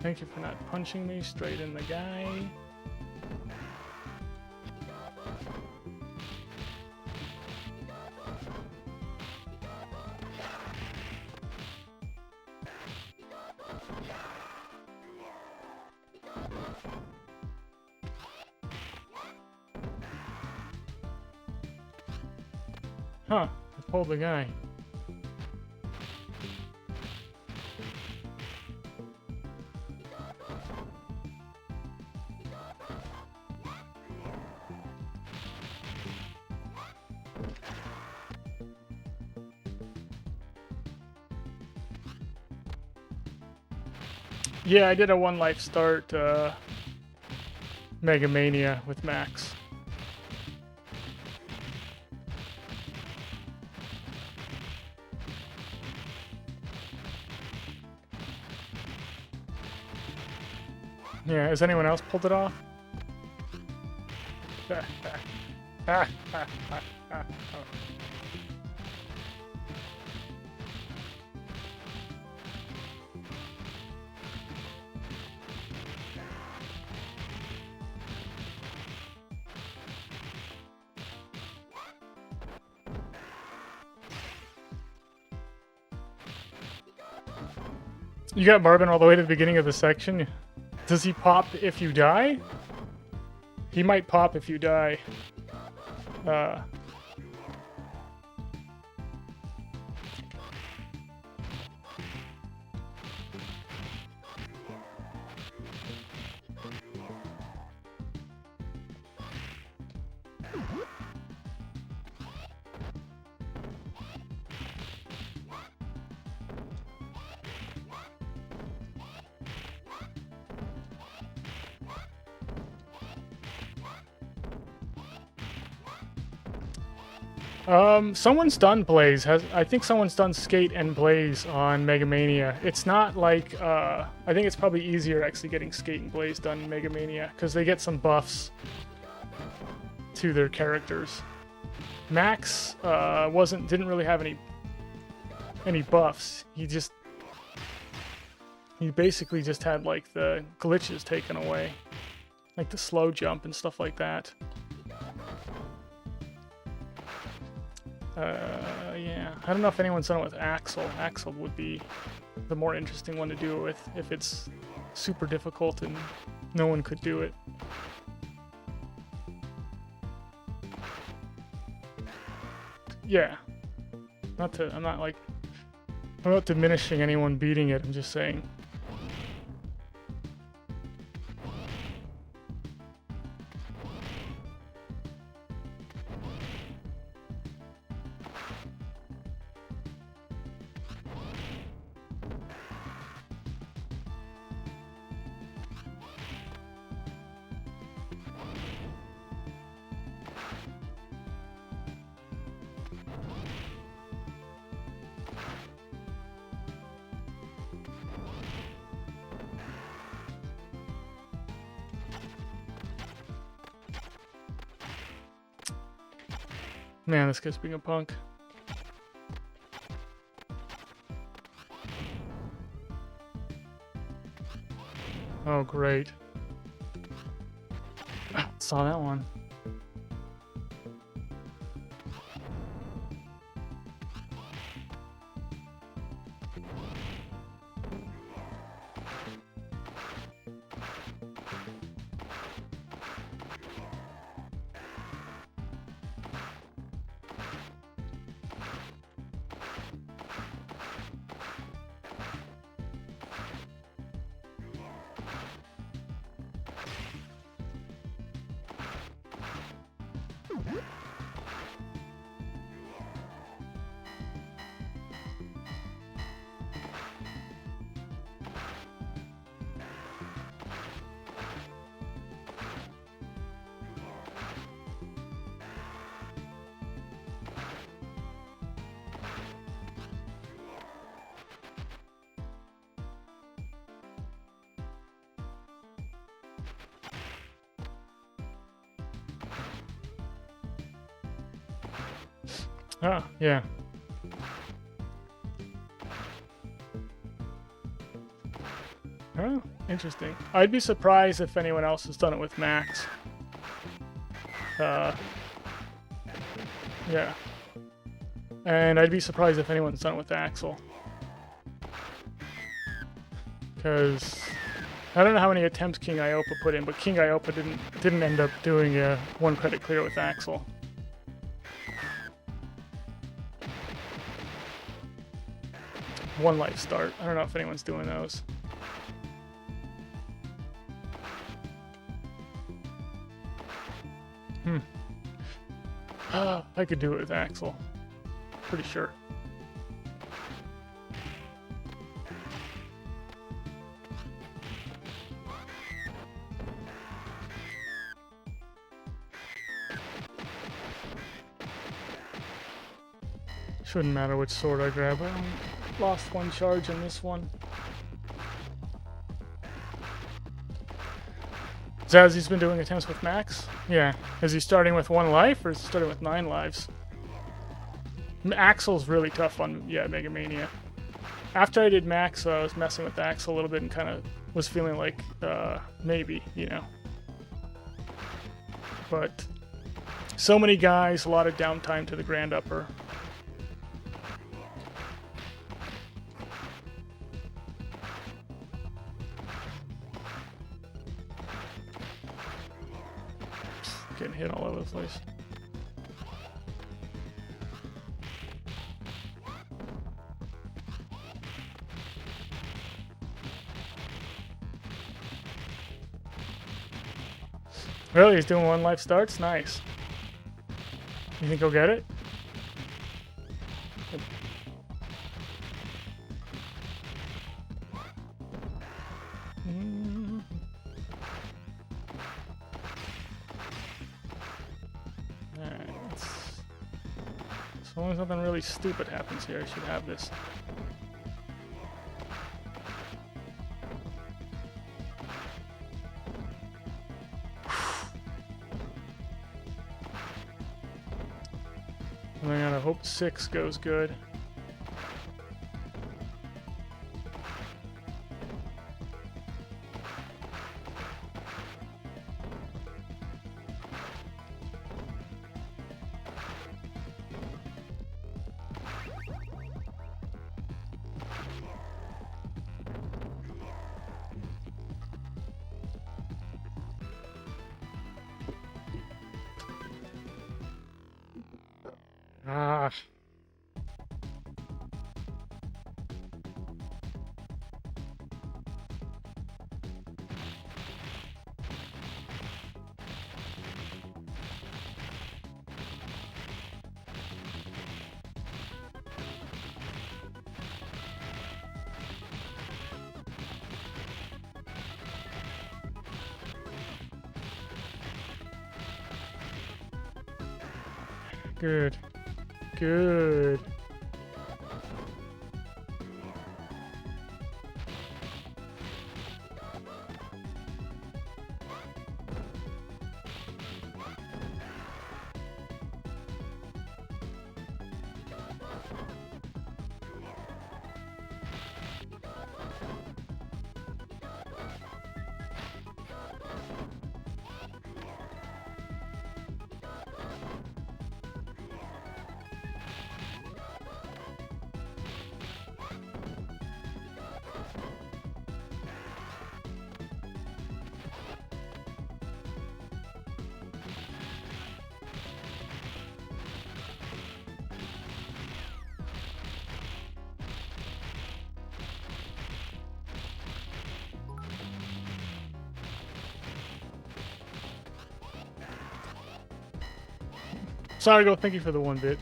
Thank you for not punching me straight in the guy. Huh, I pulled the guy. Yeah, I did a one life start Mega Mania with Max. Yeah, has anyone else pulled it off? You got Marvin all the way to the beginning of the section. Does he pop if you die? He might pop if you die. Someone's done Blaze. I think someone's done Skate and Blaze on Mega Mania. It's not like, I think it's probably easier actually getting Skate and Blaze done in Mega Mania, because they get some buffs to their characters. Max didn't really have any buffs. He basically just had like the glitches taken away, like the slow jump and stuff like that. Yeah, I don't know if anyone's done it with Axel. Axel would be the more interesting one to do it with if it's super difficult and no one could do it. Yeah, I'm not diminishing anyone beating it. I'm just saying. Man, this guy's being a punk. Oh, great. Saw that one. Oh, yeah. Oh, interesting. I'd be surprised if anyone else has done it with Max. Yeah. And I'd be surprised if anyone's done it with Axel. Because I don't know how many attempts King Iopa put in, but King Iopa didn't end up doing a 1 credit clear with Axel. One life start. I don't know if anyone's doing those. I could do it with Axel. Pretty sure. Shouldn't matter which sword I grab. I lost 1 charge in this one. Zazzy's been doing attempts with Max? Yeah. Is he starting with 1 life or is he starting with 9 lives? Axel's really tough on, Mega Mania. After I did Max, I was messing with Axel a little bit and kind of was feeling like, maybe, you know. But so many guys, a lot of downtime to the Grand Upper. Getting hit all over the place. Really? He's doing 1 life starts? Nice. You think he'll get it? As long as nothing really stupid happens here, I should have this. And I gotta hope 6 goes good. Ah. Good. Good. Sorry, go. Thank you for the 1 bit.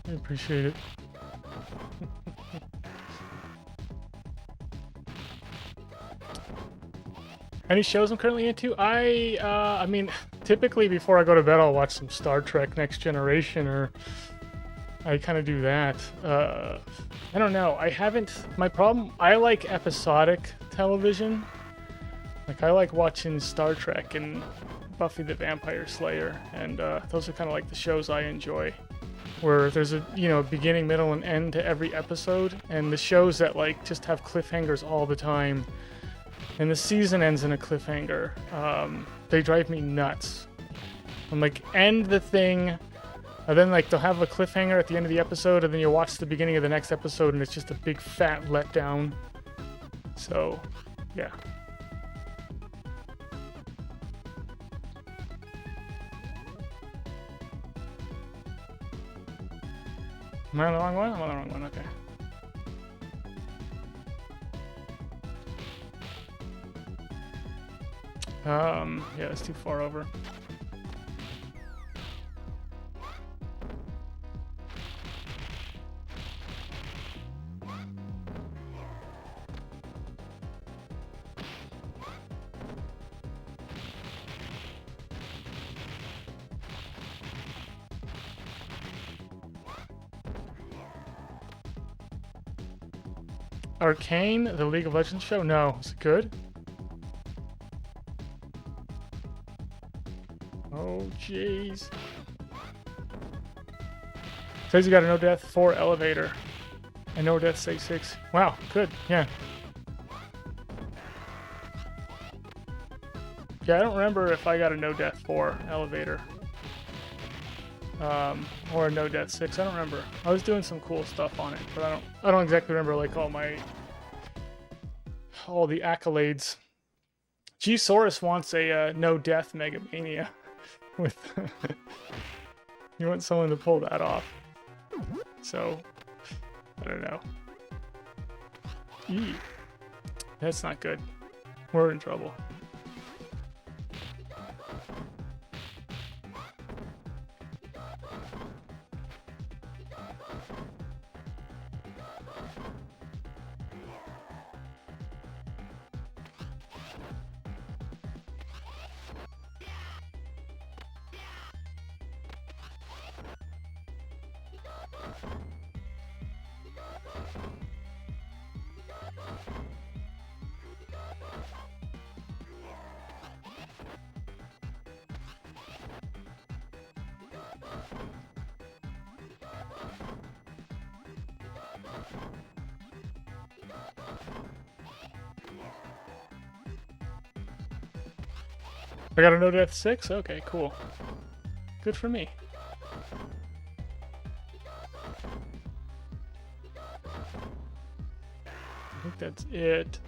I appreciate it. Any shows I'm currently into? I mean, typically before I go to bed, I'll watch some Star Trek Next Generation, or I kind of do that. I don't know. I haven't. My problem. I like episodic television. Like, I like watching Star Trek, and Buffy the Vampire Slayer, and those are kind of like the shows I enjoy, where there's a beginning, middle, and end to every episode, and the shows that like just have cliffhangers all the time, and the season ends in a cliffhanger. They drive me nuts. I'm like, end the thing, and then like they'll have a cliffhanger at the end of the episode, and then you watch the beginning of the next episode, and it's just a big fat letdown. So, yeah. Am I on the wrong one? I'm on the wrong one, okay. Yeah, that's too far over. Arcane, the League of Legends show? No. Is it good? Oh, jeez. Says you got a no death 4 elevator. And no death 6. Wow, good. Yeah. Yeah, I don't remember if I got a no death 4 elevator. Or a no death 6. I don't remember. I was doing some cool stuff on it, but I don't exactly remember like all the accolades. G-Saurus wants a no death Mega Mania with you want someone to pull that off. So I don't know. Eee. That's not good. We're in trouble. I got a no death 6? Okay, cool. Good for me. I think that's it.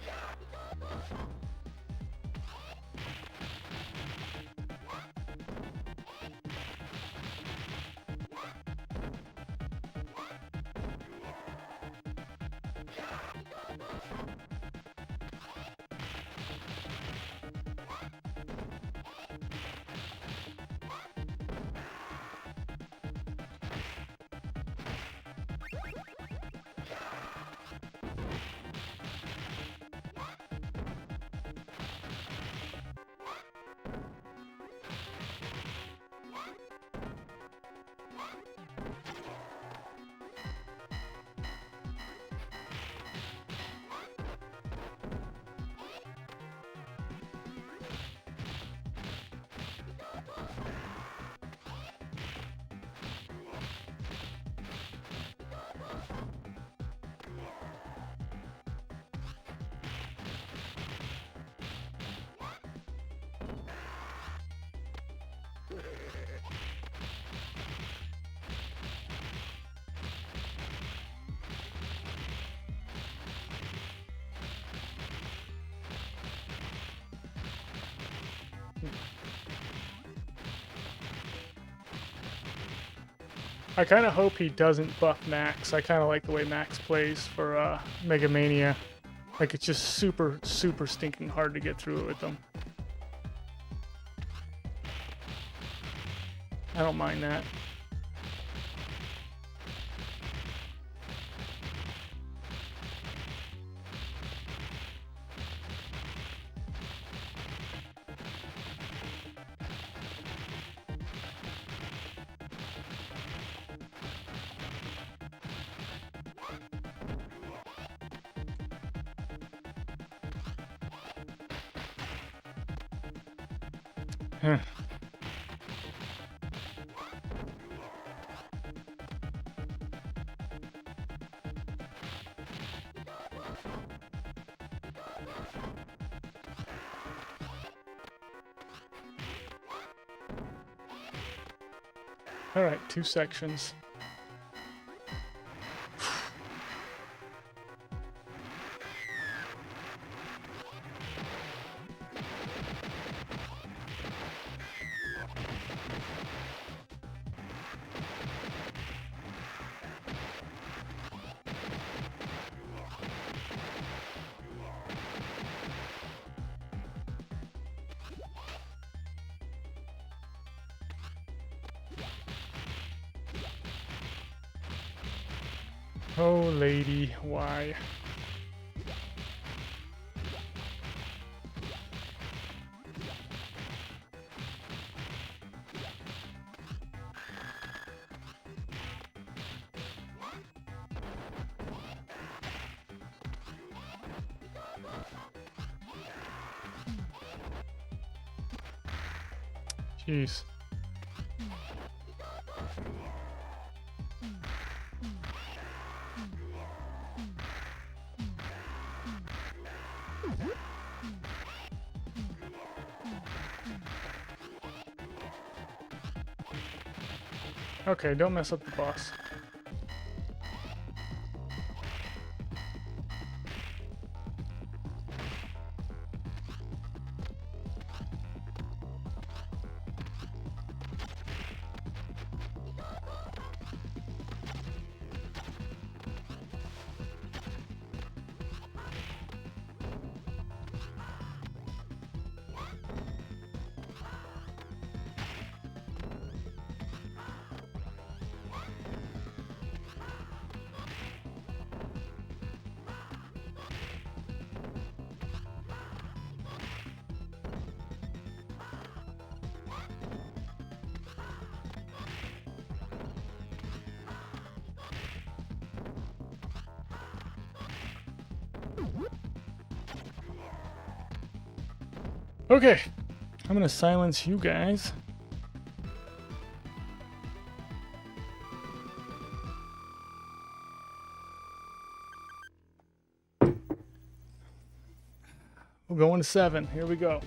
I kind of hope he doesn't buff Max. I kind of like the way Max plays for Mega Mania. Like, it's just super, super stinking hard to get through it with them. I don't mind that. Huh. Alright, 2 sections. Oh, lady, why? Jeez. Okay, don't mess up the boss. Okay, I'm gonna silence you guys. We're going to 7. Here we go.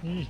Eeh.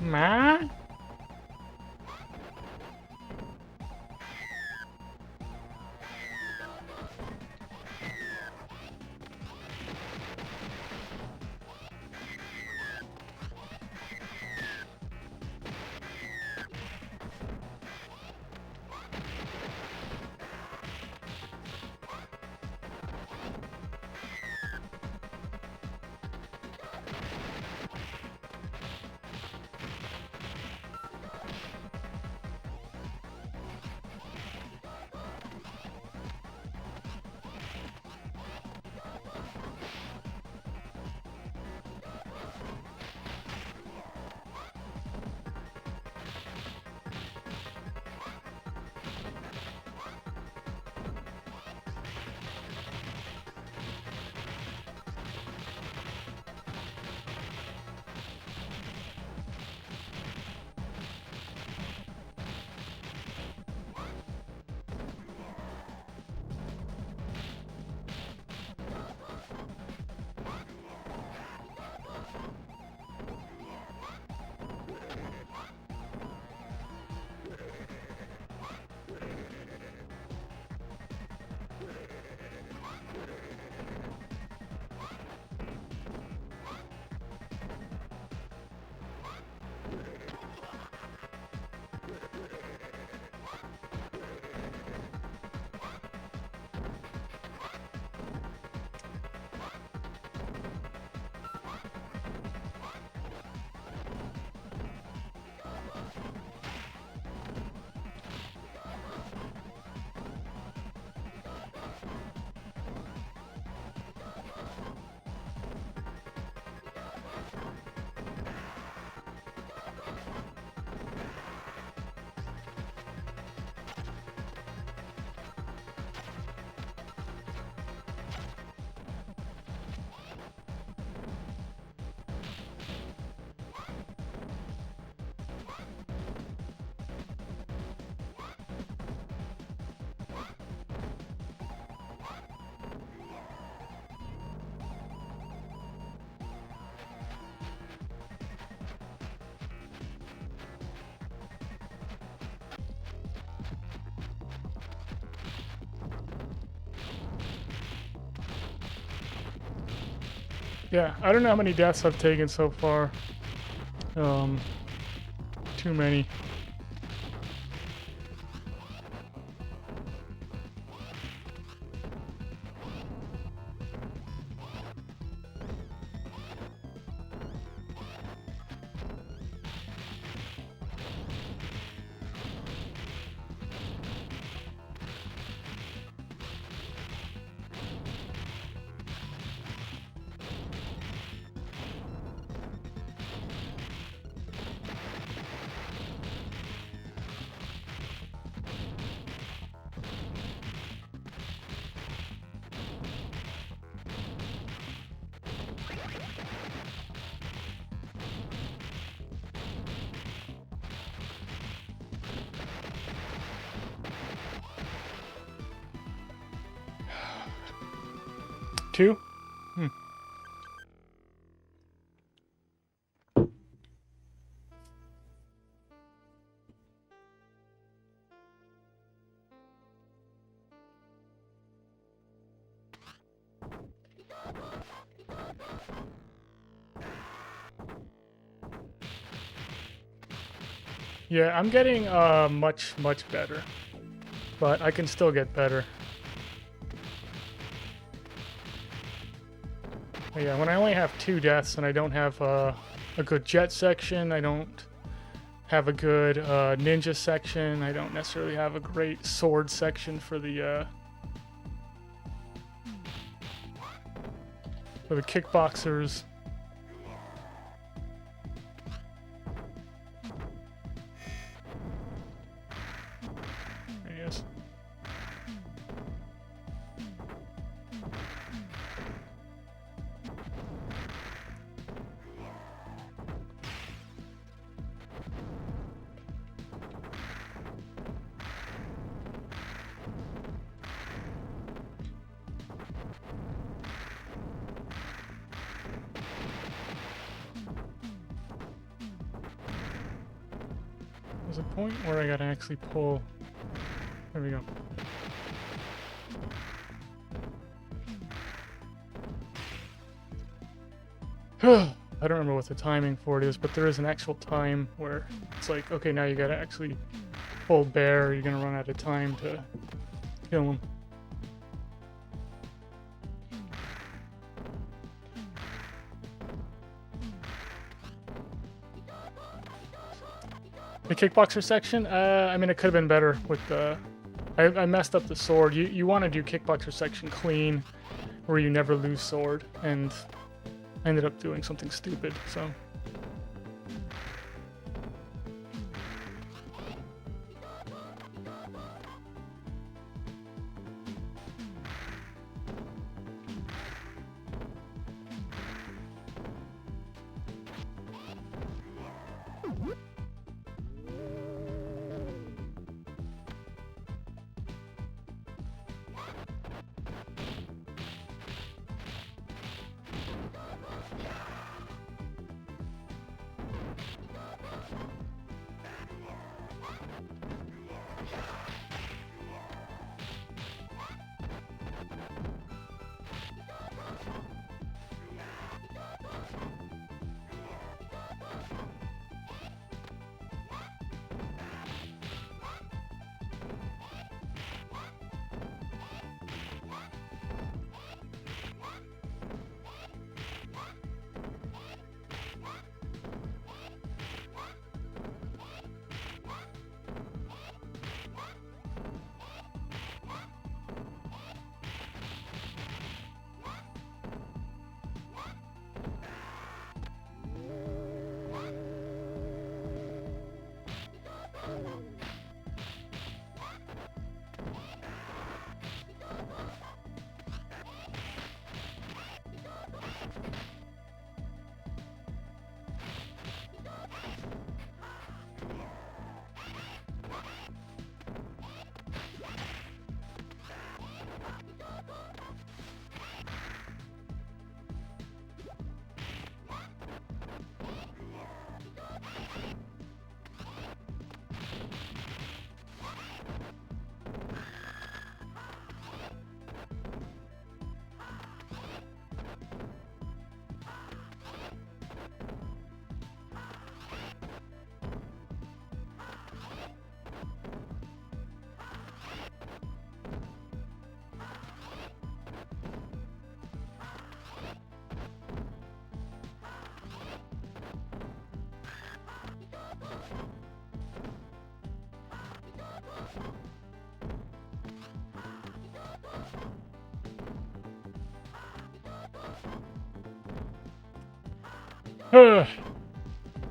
Ma? Yeah, I don't know how many deaths I've taken so far. Too many. Two? Yeah, I'm getting much better, but I can still get better. But yeah, when I only have 2 deaths and I don't have a good jet section, I don't have a good ninja section, I don't necessarily have a great sword section for the kickboxers. Yes. There's a point where I gotta actually pull. There we go. I don't remember what the timing for it is, but there is an actual time where it's like, okay, now you gotta actually hold bear, or you're gonna run out of time to kill him. The kickboxer section, I mean, it could have been better with the... I messed up the sword. You want to do kickboxer section clean, where you never lose sword, and I ended up doing something stupid, so...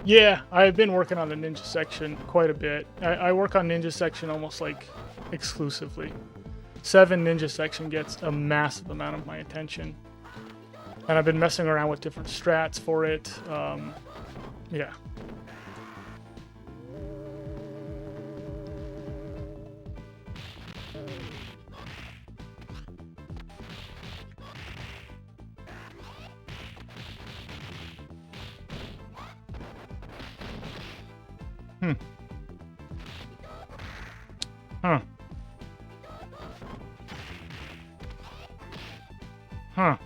Yeah, I've been working on the ninja section quite a bit. I work on ninja section almost like exclusively. 7 ninja section gets a massive amount of my attention. And I've been messing around with different strats for it. Yeah. Huh. Huh.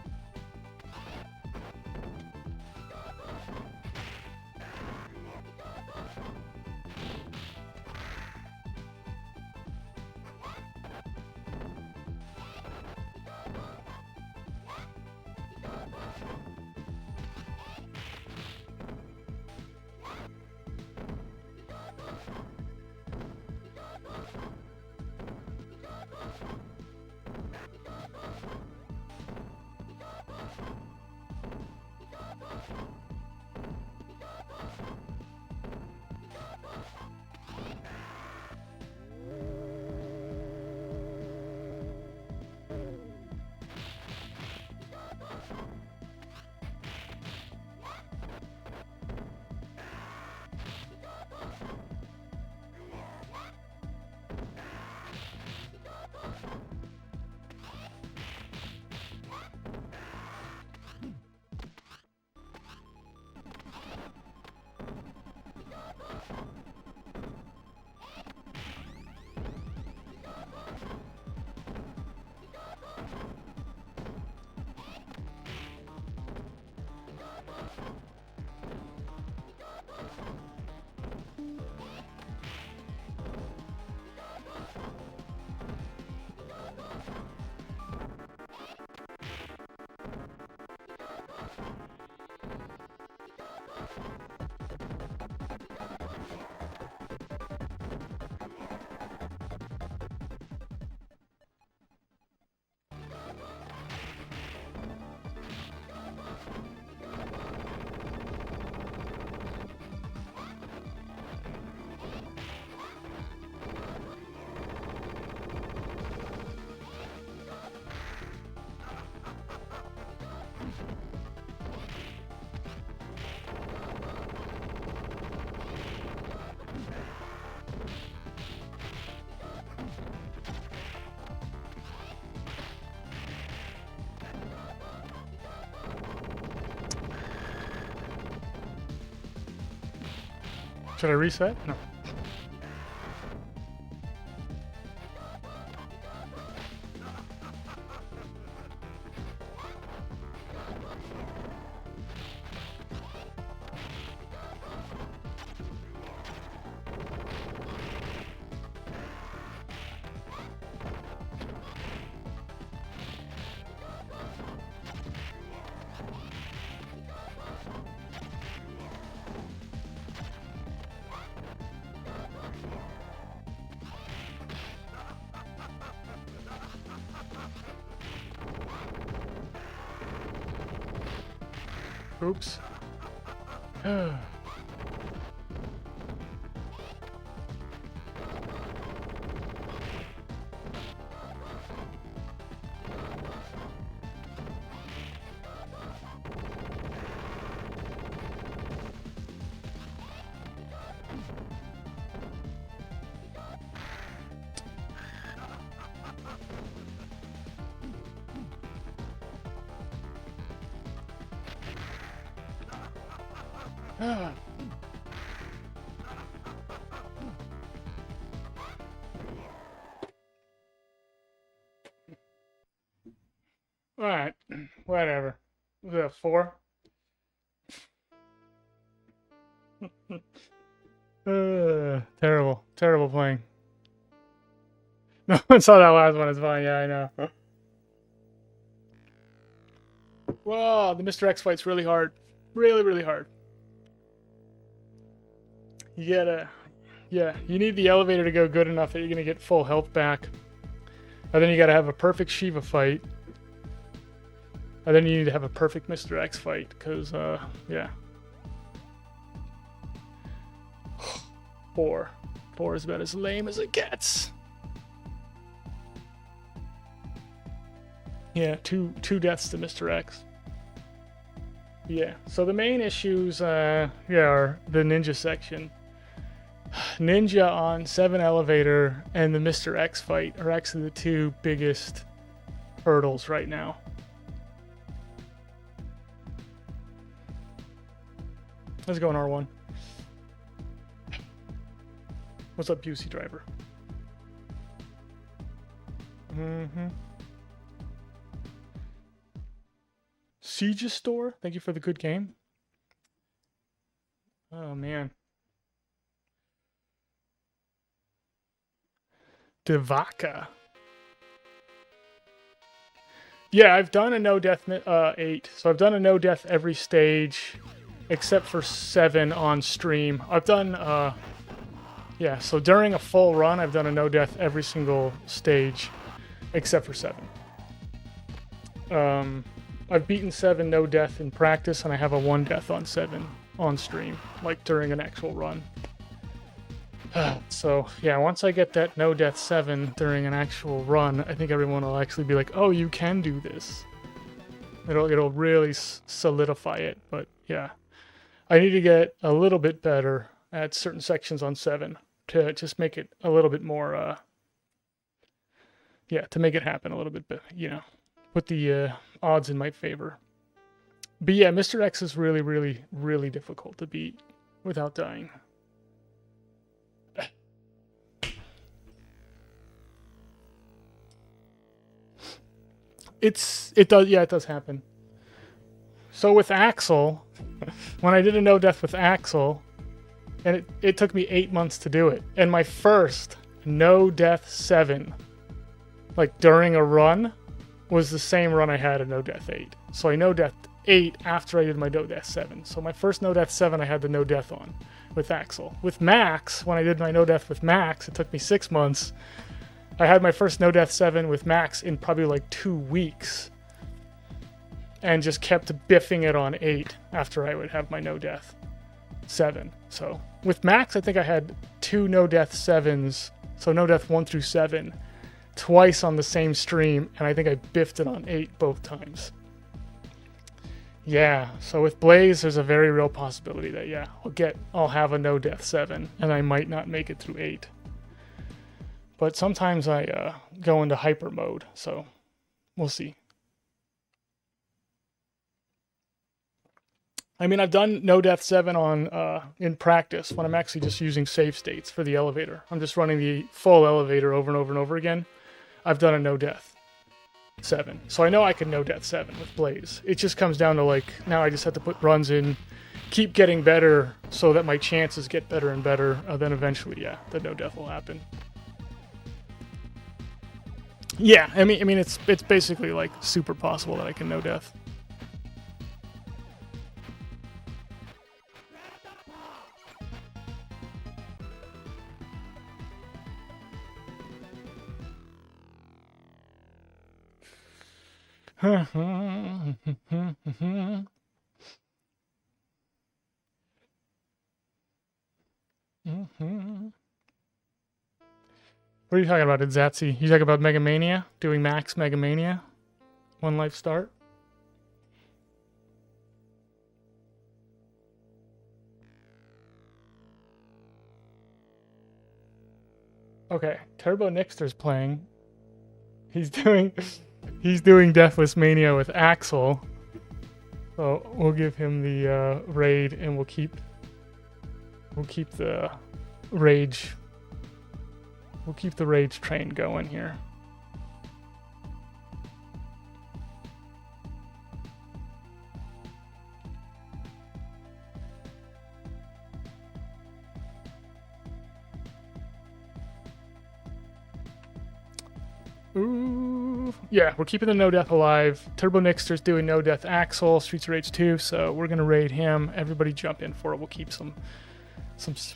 Should I reset? No. Oops. Alright, whatever. Was that 4? Terrible. Terrible playing. No one saw that last one, it's fine, yeah, I know. Whoa, the Mr. X fight's really hard. Really, really hard. You gotta... Yeah, you need the elevator to go good enough that you're gonna get full health back. And then you gotta have a perfect Shiva fight. And then you need to have a perfect Mr. X fight, because, yeah. 4. 4 is about as lame as it gets. Yeah, two deaths to Mr. X. Yeah, so the main issues, are the ninja section. Ninja on 7 elevator and the Mr. X fight are actually the two biggest hurdles right now. Let's go on R1. What's up, Busey Driver? Siege Store, thank you for the good game. Oh man. Devaka. Yeah, I've done a no death 8. So I've done a no death every stage except for 7 on stream. I've done yeah, so during a full run I've done a no death every single stage except for 7. I've beaten 7 no death in practice, and I have a 1 death on 7 on stream, like during an actual run. So yeah, once I get that no death 7 during an actual run, I think everyone will actually be like, "Oh, you can do this." It'll really solidify it. But yeah, I need to get a little bit better at certain sections on 7 to just make it a little bit more. Yeah, to make it happen a little bit, put the odds in my favor. But yeah, Mr. X is really, really, really difficult to beat without dying. It does happen. So with Axel, when I did a no death with Axel, and it took me 8 months to do it, and my first no death 7, like during a run, was the same run I had a no death 8. So I no death 8 after I did my no death 7. So my first no death 7 I had the no death on with Axel. With Max, when I did my no death with Max, it took me 6 months. I had my first no death 7 with Max in probably like 2 weeks, and just kept biffing it on 8 after I would have my no death 7. So with Max, I think I had 2 no death 7s, so no death 1 through 7, twice on the same stream, and I think I biffed it on 8 both times. Yeah, so with Blaze, there's a very real possibility that, yeah, I'll have a no death 7, and I might not make it through 8. But sometimes I go into hyper mode, so we'll see. I mean, I've done no death 7 on in practice when I'm actually just using save states for the elevator. I'm just running the full elevator over and over and over again. I've done a no death 7. So I know I can no death 7 with Blaze. It just comes down to, like, now I just have to put runs in, keep getting better so that my chances get better and better. Then eventually, yeah, the no death will happen. Yeah, I mean it's basically like super possible that I can no death. What are you talking about, Zatsy? You talking about Mega Mania? Doing max Mega Mania? 1 life start? Okay, Turbo Nixter's playing. He's doing Deathless Mania with Axel. So we'll give him the raid, and we'll keep the rage. We'll keep the rage train going here. Ooh. Yeah, we're keeping the no death alive. Turbo Nixter's doing no death Axel, Streets of Rage 2, so we're gonna raid him. Everybody jump in for it. We'll keep some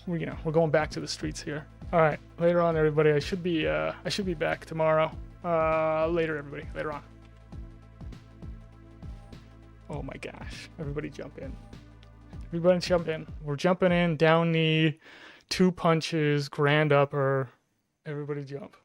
we're going back to the streets here. All right, later on, everybody. I should be back tomorrow. Later, everybody. Later on. Oh my gosh! Everybody jump in. Everybody jump in. We're jumping in down the 2 punches, grand upper, everybody jump.